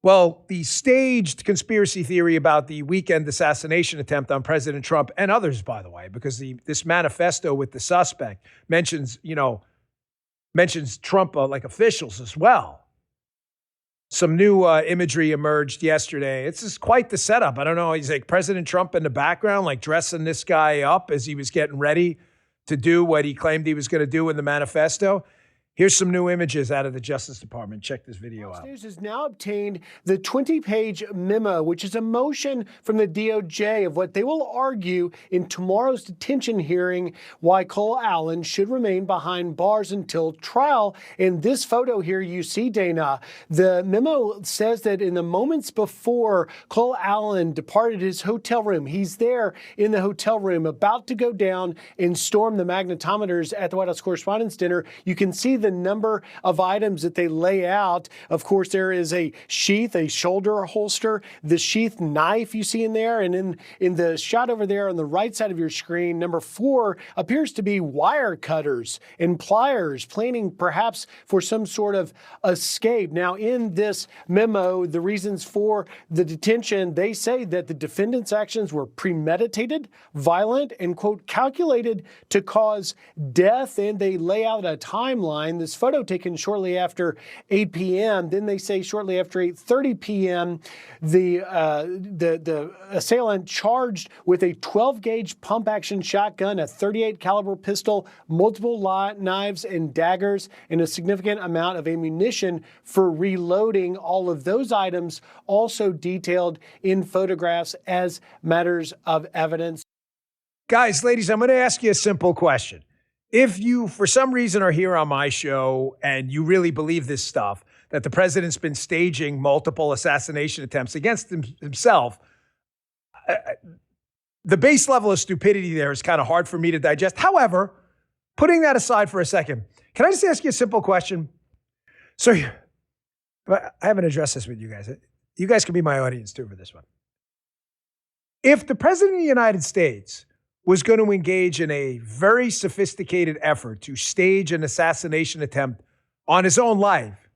Well, the staged conspiracy theory about the weekend assassination attempt on President Trump and others, by the way, because this manifesto with the suspect mentions Trump like officials as well. Some new imagery emerged yesterday. It's just quite the setup. I don't know. He's like President Trump in the background, like dressing this guy up as he was getting ready to do what he claimed he was going to do in the manifesto. Here's some new images out of the Justice Department. Check this video out. News has now obtained the 20-page memo, which is a motion from the DOJ of what they will argue in tomorrow's detention hearing why Cole Allen should remain behind bars until trial. In this photo here you see, Dana, the memo says that in the moments before Cole Allen departed his hotel room, he's there in the hotel room about to go down and storm the magnetometers at the White House Correspondents' Dinner. You can see the number of items that they lay out. Of course, there is a sheath, a shoulder holster, the sheath knife you see in there. And in the shot over there on the right side of your screen, number 4 appears to be wire cutters and pliers, planning perhaps for some sort of escape. Now, in this memo, the reasons for the detention, they say that the defendant's actions were premeditated, violent, and, quote, calculated to cause death. And they lay out a timeline. This photo taken shortly after 8 p.m. Then they say shortly after 8:30 p.m., the assailant charged with a 12-gauge pump-action shotgun, a .38 caliber pistol, multiple knives and daggers, and a significant amount of ammunition for reloading. All of those items also detailed in photographs as matters of evidence. Guys, ladies, I'm going to ask you a simple question. If you, for some reason, are here on my show and you really believe this stuff, that the president's been staging multiple assassination attempts against himself, the base level of stupidity there is kind of hard for me to digest. However, putting that aside for a second, can I just ask you a simple question? So I haven't addressed this with you guys. You guys can be my audience too for this one. If the president of the United States was going to engage in a very sophisticated effort to stage an assassination attempt on his own life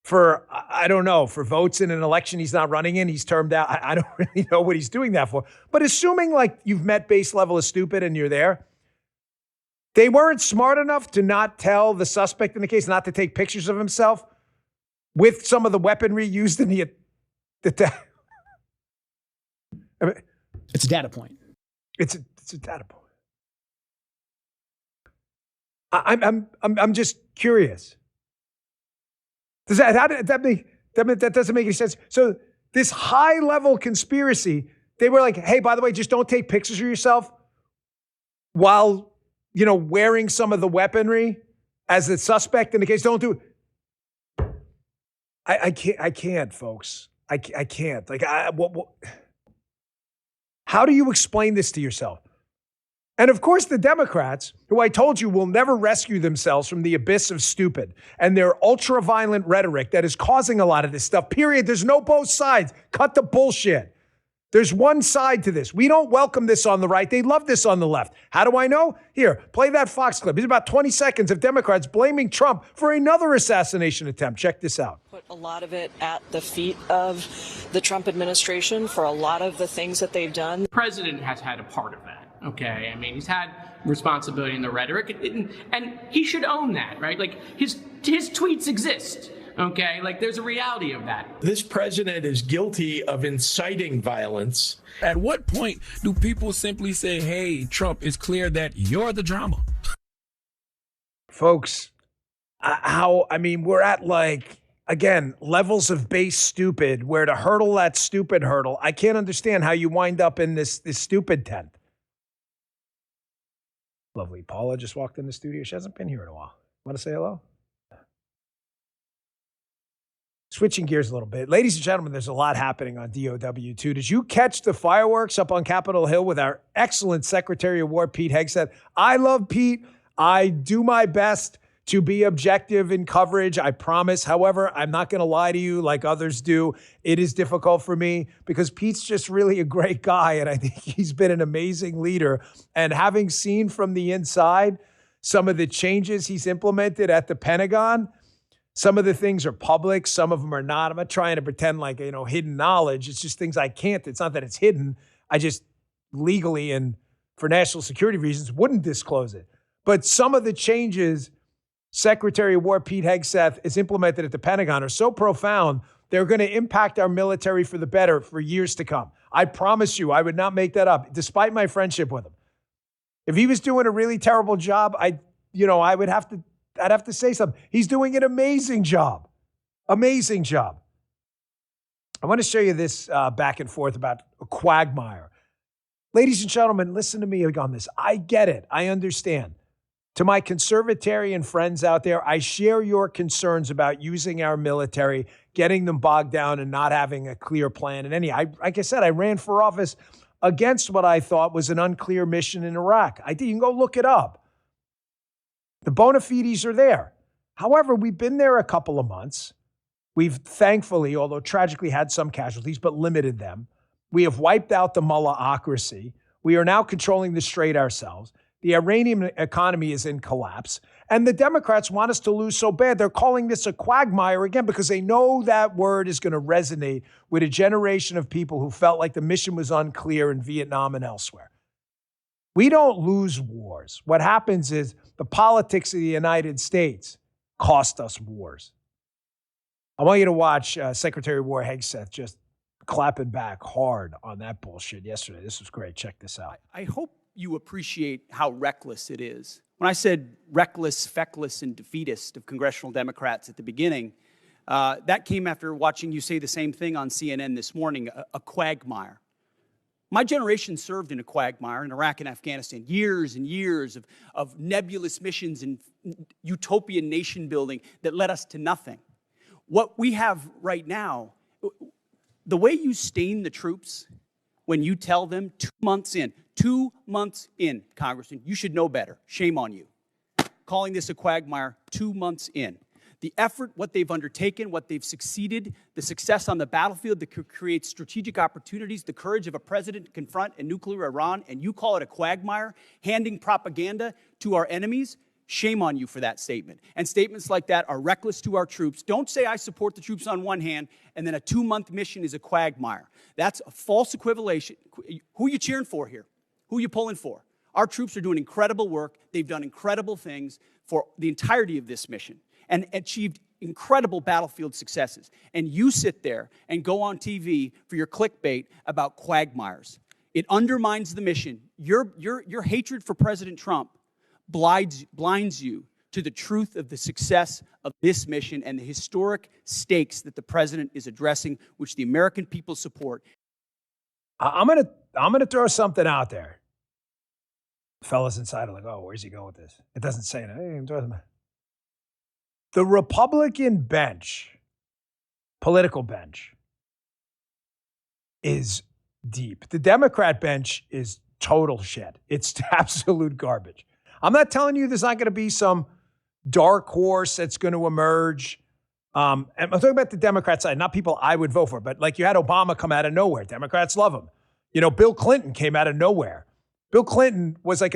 for, I don't know, for votes in an election he's not running in, he's termed out. I don't really know what he's doing that for. But assuming like you've met base level of stupid and you're there, they weren't smart enough to not tell the suspect in the case not to take pictures of himself with some of the weaponry used in the I mean, it's a data point. It's a data point. I'm just curious. That doesn't make any sense. So this high level conspiracy, they were like, hey, by the way, just don't take pictures of yourself while, wearing some of the weaponry as a suspect in the case. Don't do it. I can't, folks. I can't. Like, how do you explain this to yourself? And of course, the Democrats, who I told you will never rescue themselves from the abyss of stupid and their ultra-violent rhetoric that is causing a lot of this stuff, period. There's no both sides. Cut the bullshit. There's one side to this. We don't welcome this on the right. They love this on the left. How do I know? Here, play that Fox clip. It's about 20 seconds of Democrats blaming Trump for another assassination attempt. Check this out. Put a lot of it at the feet of the Trump administration for a lot of the things that they've done. The president has had a part of that, okay? I mean, he's had responsibility in the rhetoric, and he should own that, right? Like, his tweets exist. Okay, like there's a reality of that. This president is guilty of inciting violence. At what point do people simply say, hey, Trump, it's clear that you're the drama? Folks, we're at again, levels of base stupid where to hurdle that stupid hurdle. I can't understand how you wind up in this stupid tent. Lovely Paula just walked in the studio. She hasn't been here in a while. Want to say hello? Switching gears a little bit. Ladies and gentlemen, there's a lot happening on DOW2. Did you catch the fireworks up on Capitol Hill with our excellent Secretary of War, Pete Hegseth? I love Pete. I do my best to be objective in coverage, I promise. However, I'm not going to lie to you like others do. It is difficult for me because Pete's just really a great guy, and I think he's been an amazing leader. And having seen from the inside some of the changes he's implemented at the Pentagon, some of the things are public, some of them are not. I'm not trying to pretend like, hidden knowledge. It's just things I can't. It's not that it's hidden. I just legally and for national security reasons wouldn't disclose it. But some of the changes Secretary of War Pete Hegseth has implemented at the Pentagon are so profound, they're going to impact our military for the better for years to come. I promise you, I would not make that up, despite my friendship with him. If he was doing a really terrible job, I'd have to say something. He's doing an amazing job. Amazing job. I want to show you this back and forth about a quagmire. Ladies and gentlemen, listen to me on this. I get it. I understand. To my conservatarian friends out there, I share your concerns about using our military, getting them bogged down and not having a clear plan. And like I said, I ran for office against what I thought was an unclear mission in Iraq. You can go look it up. The bona fides are there. However, we've been there a couple of months. We've thankfully, although tragically, had some casualties, but limited them. We have wiped out the mullahocracy. We are now controlling the strait ourselves. The Iranian economy is in collapse. And the Democrats want us to lose so bad, they're calling this a quagmire again because they know that word is going to resonate with a generation of people who felt like the mission was unclear in Vietnam and elsewhere. We don't lose wars. What happens is the politics of the United States cost us wars. I want you to watch Secretary of War Hegseth just clapping back hard on that bullshit yesterday. This was great. Check this out. I hope you appreciate how reckless it is. When I said reckless, feckless, and defeatist of congressional Democrats at the beginning, that came after watching you say the same thing on CNN this morning, a quagmire. My generation served in a quagmire in Iraq and Afghanistan, years and years of nebulous missions and utopian nation building that led us to nothing. What we have right now, the way you stain the troops when you tell them 2 months in, Congressman, you should know better. Shame on you. Calling this a quagmire 2 months in. The effort, what they've undertaken, what they've succeeded, the success on the battlefield that could create strategic opportunities, the courage of a president to confront a nuclear Iran, and you call it a quagmire, handing propaganda to our enemies, shame on you for that statement. And statements like that are reckless to our troops. Don't say I support the troops on one hand, and then a 2-month mission is a quagmire. That's a false equivalation. Who are you cheering for here? Who are you pulling for? Our troops are doing incredible work. They've done incredible things for the entirety of this mission and achieved incredible battlefield successes. And you sit there and go on TV for your clickbait about quagmires. It undermines the mission. Your hatred for President Trump blinds you to the truth of the success of this mission and the historic stakes that the president is addressing, which the American people support. I'm gonna throw something out there. Fellas inside are like, oh, where's he going with this? It doesn't say it. The Republican bench, political bench, is deep. The Democrat bench is total shit. It's absolute garbage. I'm not telling you there's not going to be some dark horse that's going to emerge. And I'm talking about the Democrat side, not people I would vote for, but like you had Obama come out of nowhere. Democrats love him. You know, Bill Clinton came out of nowhere. Bill Clinton was a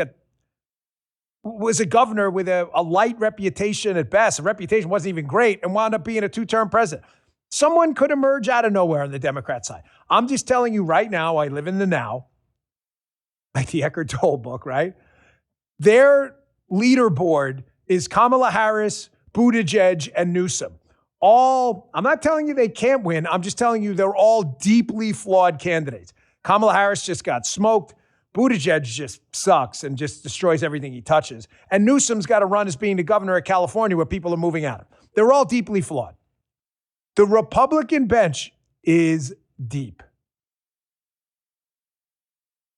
governor with a light reputation at best. The reputation wasn't even great and wound up being a 2-term president. Someone could emerge out of nowhere on the Democrat side. I'm just telling you right now, I live in the now, like the Eckhart Tolle book, right? Their leaderboard is Kamala Harris, Buttigieg, and Newsom. I'm not telling you they can't win. I'm just telling you they're all deeply flawed candidates. Kamala Harris just got smoked. Buttigieg just sucks and just destroys everything he touches. And Newsom's got to run as being the governor of California where people are moving out of. They're all deeply flawed. The Republican bench is deep.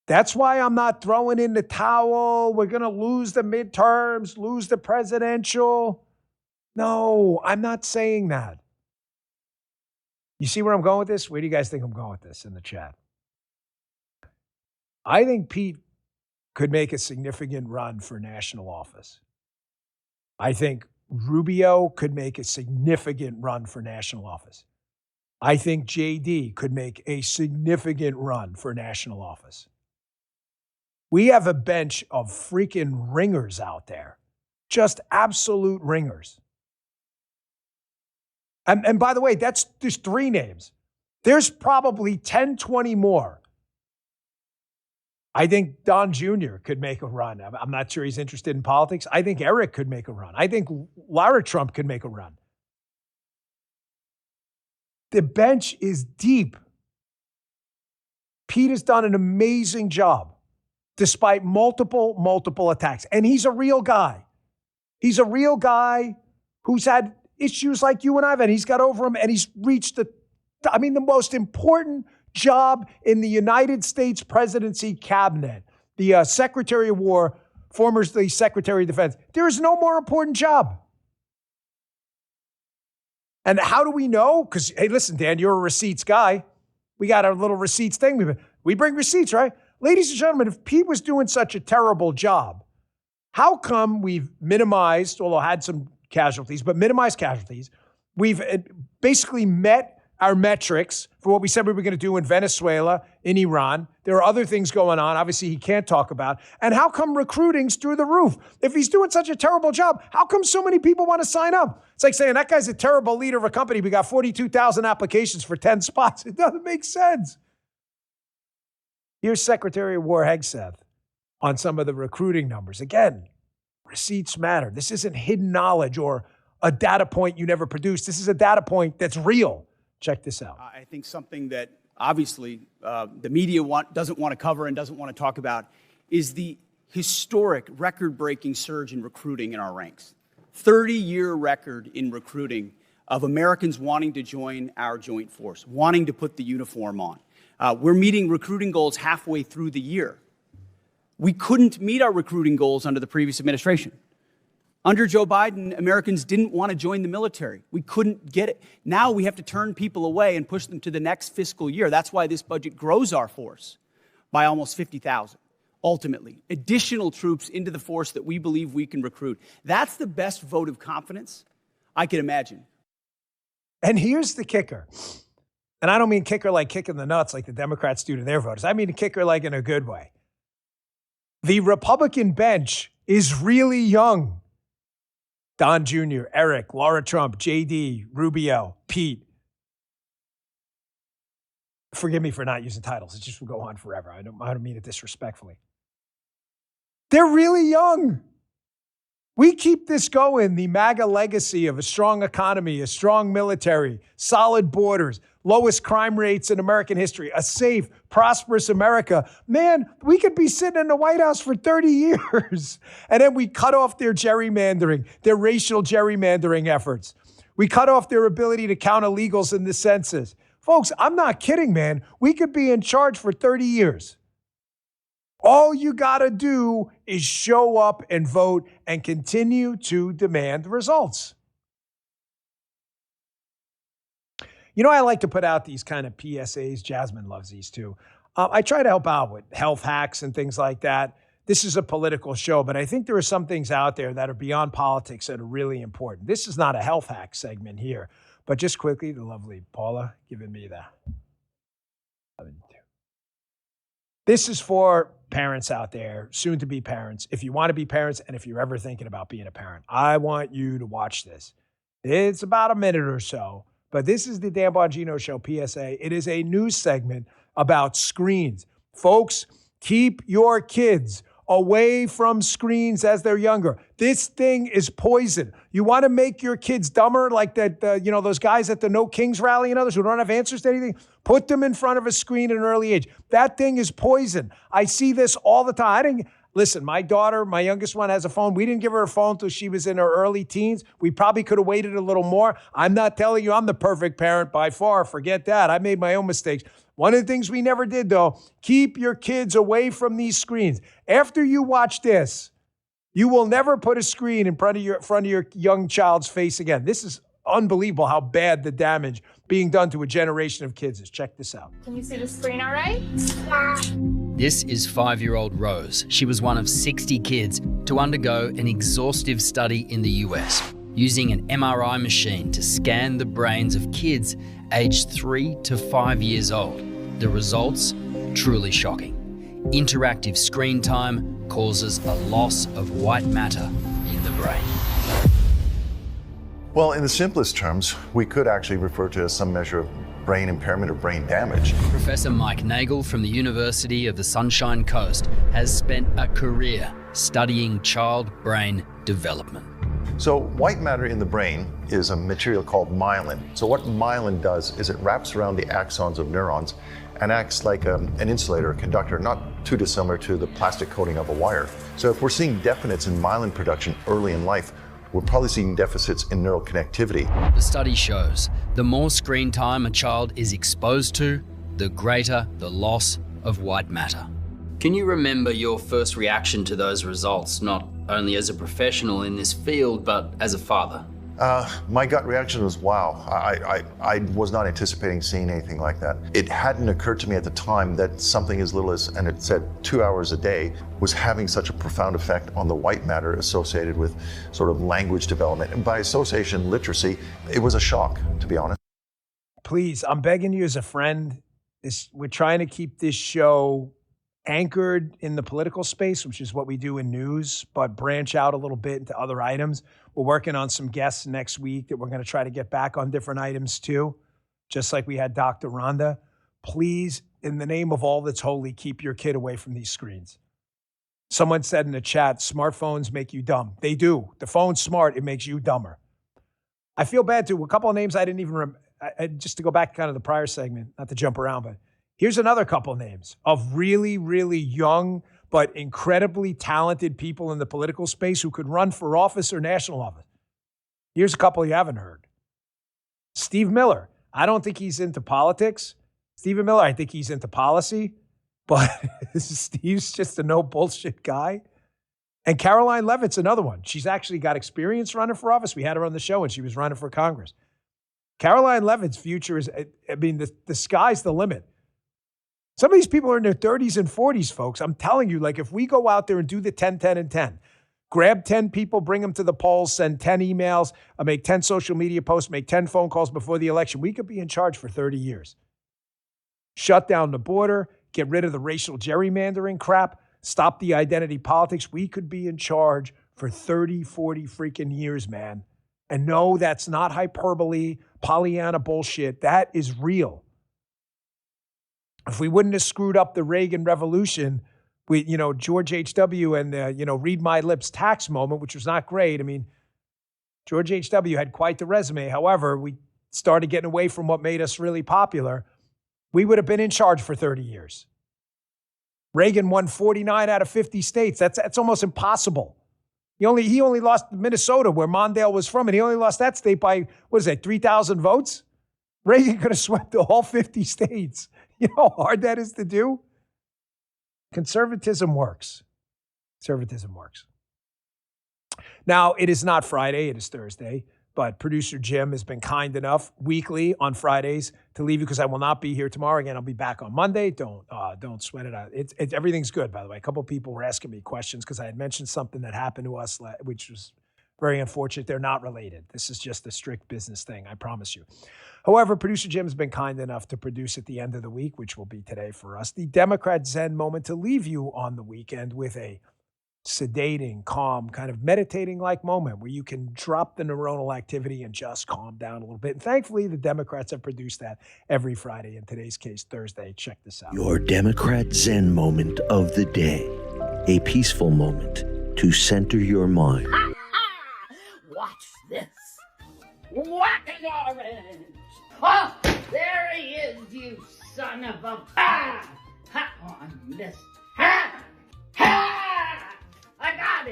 That's why I'm not throwing in the towel. We're going to lose the midterms, lose the presidential. No, I'm not saying that. You see where I'm going with this? Where do you guys think I'm going with this in the chat? I think Pete could make a significant run for national office. I think Rubio could make a significant run for national office. I think JD could make a significant run for national office. We have a bench of freaking ringers out there, just absolute ringers. And by the way, there's 3 names. There's probably 10, 20 more. I think Don Jr. could make a run. I'm not sure he's interested in politics. I think Eric could make a run. I think Lara Trump could make a run. The bench is deep. Pete has done an amazing job despite multiple attacks. And he's a real guy. He's a real guy who's had issues like you and I've had. He's got over them and he's reached the most important job in the United States presidency cabinet, the Secretary of War, formerly Secretary of Defense. There is no more important job. And how do we know? Because, hey, listen, Dan, you're a receipts guy. We got our little receipts thing. We bring receipts, right? Ladies and gentlemen, if Pete was doing such a terrible job, how come we've minimized, although had some casualties, but minimized casualties? We've basically met our metrics for what we said we were going to do in Venezuela, in Iran. There are other things going on, obviously, he can't talk about. And how come recruiting's through the roof? If he's doing such a terrible job, how come so many people want to sign up? It's like saying, that guy's a terrible leader of a company. We got 42,000 applications for 10 spots. It doesn't make sense. Here's Secretary of War Hegseth on some of the recruiting numbers. Again, receipts matter. This isn't hidden knowledge or a data point you never produced. This is a data point that's real. Check this out. I think something that obviously the media doesn't want to cover and doesn't want to talk about is the historic record-breaking surge in recruiting in our ranks. 30-year record in recruiting of Americans wanting to join our joint force, wanting to put the uniform on. We're meeting recruiting goals halfway through the year. We couldn't meet our recruiting goals under the previous administration. Under Joe Biden, Americans didn't want to join the military. We couldn't get it. Now we have to turn people away and push them to the next fiscal year. That's why this budget grows our force by almost 50,000. Ultimately, additional troops into the force that we believe we can recruit. That's the best vote of confidence I can imagine. And here's the kicker. And I don't mean kicker like kicking the nuts like the Democrats do to their voters. I mean a kicker like in a good way. The Republican bench is really young. Don Jr., Eric, Lara Trump, JD, Rubio, Pete. Forgive me for not using titles. It just will go on forever. I don't mean it disrespectfully. They're really young. We keep this going, the MAGA legacy of a strong economy, a strong military, solid borders, lowest crime rates in American history, a safe, prosperous America. Man, we could be sitting in the White House for 30 years. And then we cut off their gerrymandering, their racial gerrymandering efforts. We cut off their ability to count illegals in the census. Folks, I'm not kidding, man. We could be in charge for 30 years. All you got to do is show up and vote and continue to demand results. You know, I like to put out these kind of PSAs. Jasmine loves these too. I try to help out with health hacks and things like that. This is a political show, but I think there are some things out there that are beyond politics that are really important. This is not a health hack segment here, but just quickly, the lovely Paula giving me the This is for parents out there, soon to be parents. If you want to be parents and if you're ever thinking about being a parent, I want you to watch this. It's about a minute or so, but this is the Dan Bongino Show PSA. It is a news segment about screens. Folks, keep your kids away from screens as they're younger. This thing is poison. You want to make your kids dumber like that, those guys at the No Kings rally and others who don't have answers to anything? Put them in front of a screen at an early age. That thing is poison. I see this all the time. Listen, my daughter, my youngest one, has a phone. We didn't give her a phone until she was in her early teens. We probably could have waited a little more. I'm not telling you I'm the perfect parent by far. Forget that. I made my own mistakes. One of the things we never did, though, keep your kids away from these screens. After you watch this, you will never put a screen in front of your young child's face again. This is unbelievable how bad the damage being done to a generation of kids is. Check this out. Can you see the screen all right? This is 5-year-old Rose. She was one of 60 kids to undergo an exhaustive study in the US, using an MRI machine to scan the brains of kids aged 3 to 5 years old. The results, truly shocking. Interactive screen time causes a loss of white matter in the brain. Well, in the simplest terms, we could actually refer to it as some measure of brain impairment or brain damage. Professor Mike Nagel from the University of the Sunshine Coast has spent a career studying child brain development. So white matter in the brain is a material called myelin. So what myelin does is it wraps around the axons of neurons and acts like an insulator, a conductor, not too dissimilar to the plastic coating of a wire. So if we're seeing deficits in myelin production early in life, we're probably seeing deficits in neural connectivity. The study shows the more screen time a child is exposed to, the greater the loss of white matter. Can you remember your first reaction to those results, not only as a professional in this field, but as a father? My gut reaction was, wow, I was not anticipating seeing anything like that. It hadn't occurred to me at the time that something as little as, and it said 2 hours a day, was having such a profound effect on the white matter associated with sort of language development. And by association, literacy, it was a shock, to be honest. Please, I'm begging you as a friend, we're trying to keep this show anchored in the political space, which is what we do in news, but branch out a little bit into other items. We're working on some guests next week that we're going to try to get back on different items too, just like we had Dr. Rhonda. Please, in the name of all that's holy, keep your kid away from these screens. Someone said in the chat, smartphones make you dumb. They do. The phone's smart. It makes you dumber. I feel bad too. A couple of names I didn't even remember. Just to go back to kind of the prior segment, not to jump around, but here's another couple of names of really, really young but incredibly talented people in the political space who could run for office or national office. Here's a couple you haven't heard. Steve Miller. I don't think he's into politics. Stephen Miller, I think he's into policy, but Steve's just a no bullshit guy. And Caroline Levitt's another one. She's actually got experience running for office. We had her on the show when she was running for Congress. Caroline Levitt's future is, the sky's the limit. Some of these people are in their 30s and 40s, folks. I'm telling you, like if we go out there and do the 10, 10, and 10, grab 10 people, bring them to the polls, send 10 emails, make 10 social media posts, make 10 phone calls before the election, we could be in charge for 30 years. Shut down the border, get rid of the racial gerrymandering crap, stop the identity politics. We could be in charge for 30, 40 freaking years, man. And no, that's not hyperbole, Pollyanna bullshit. That is real. If we wouldn't have screwed up the Reagan Revolution, George H.W. and the, read my lips tax moment, which was not great. I mean, George H.W. had quite the resume. However, we started getting away from what made us really popular. We would have been in charge for 30 years. Reagan won 49 out of 50 states. That's almost impossible. He only lost Minnesota, where Mondale was from, and he only lost that state by, 3,000 votes? Reagan could have swept all 50 states. You know how hard that is to do? Conservatism works. Conservatism works. Now, it is not Friday, it is Thursday, but producer Jim has been kind enough weekly on Fridays to leave you because I will not be here tomorrow. Again, I'll be back on Monday. Don't sweat it out. Everything's good, by the way. A couple of people were asking me questions because I had mentioned something that happened to us, which was Very unfortunate. They're not related. This is just a strict business thing, I promise you. However, producer Jim's been kind enough to produce at the end of the week, which will be today for us, the Democrat Zen moment to leave you on the weekend with a sedating, calm, kind of meditating-like moment where you can drop the neuronal activity and just calm down a little bit. And thankfully, the Democrats have produced that every Friday. In today's case, Thursday. Check this out. Your Democrat Zen moment of the day. A peaceful moment to center your mind. Watch this. Whack an orange. Oh, there he is, you son of a... Ha on, miss. Ha! Ha! I got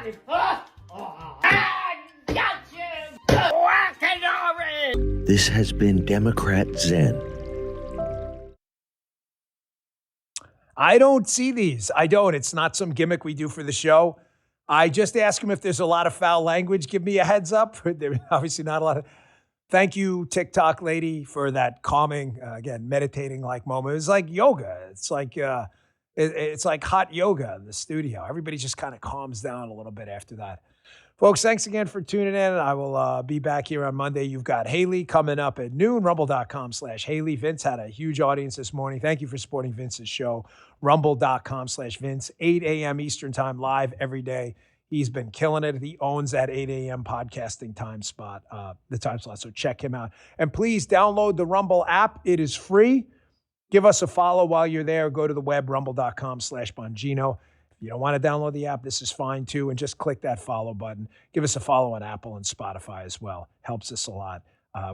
it. Oh, I got you. Whack an orange. This has been Democrat Zen. I don't see these. I don't. It's not some gimmick we do for the show. I just ask him if there's a lot of foul language. Give me a heads up. There's obviously not a lot of... Thank you, TikTok lady, for that calming, again, meditating-like moment. It's like yoga. It's like hot yoga in the studio. Everybody just kind of calms down a little bit after that. Folks, thanks again for tuning in. I will be back here on Monday. You've got Haley coming up at noon, rumble.com/Haley. Vince had a huge audience this morning. Thank you for supporting Vince's show. Rumble.com/Vince, 8 a.m. Eastern time, live every day. He's been killing it. He owns that 8 a.m. podcasting time slot. So check him out. And please download the Rumble app. It is free. Give us a follow while you're there. Go to the web, rumble.com/Bongino. If you don't want to download the app, this is fine too. And just click that follow button. Give us a follow on Apple and Spotify as well. Helps us a lot.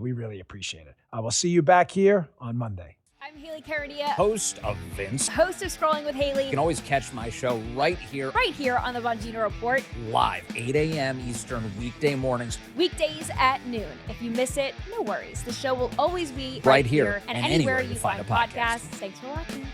We really appreciate it. I will see you back here on Monday. I'm Haley Caradia, host of Vince, host of Scrolling with Haley. You can always catch my show right here on the Bongino Report, live 8 a.m. Eastern weekday mornings, weekdays at noon. If you miss it, no worries. The show will always be right here and anywhere you find podcasts. Thanks for watching.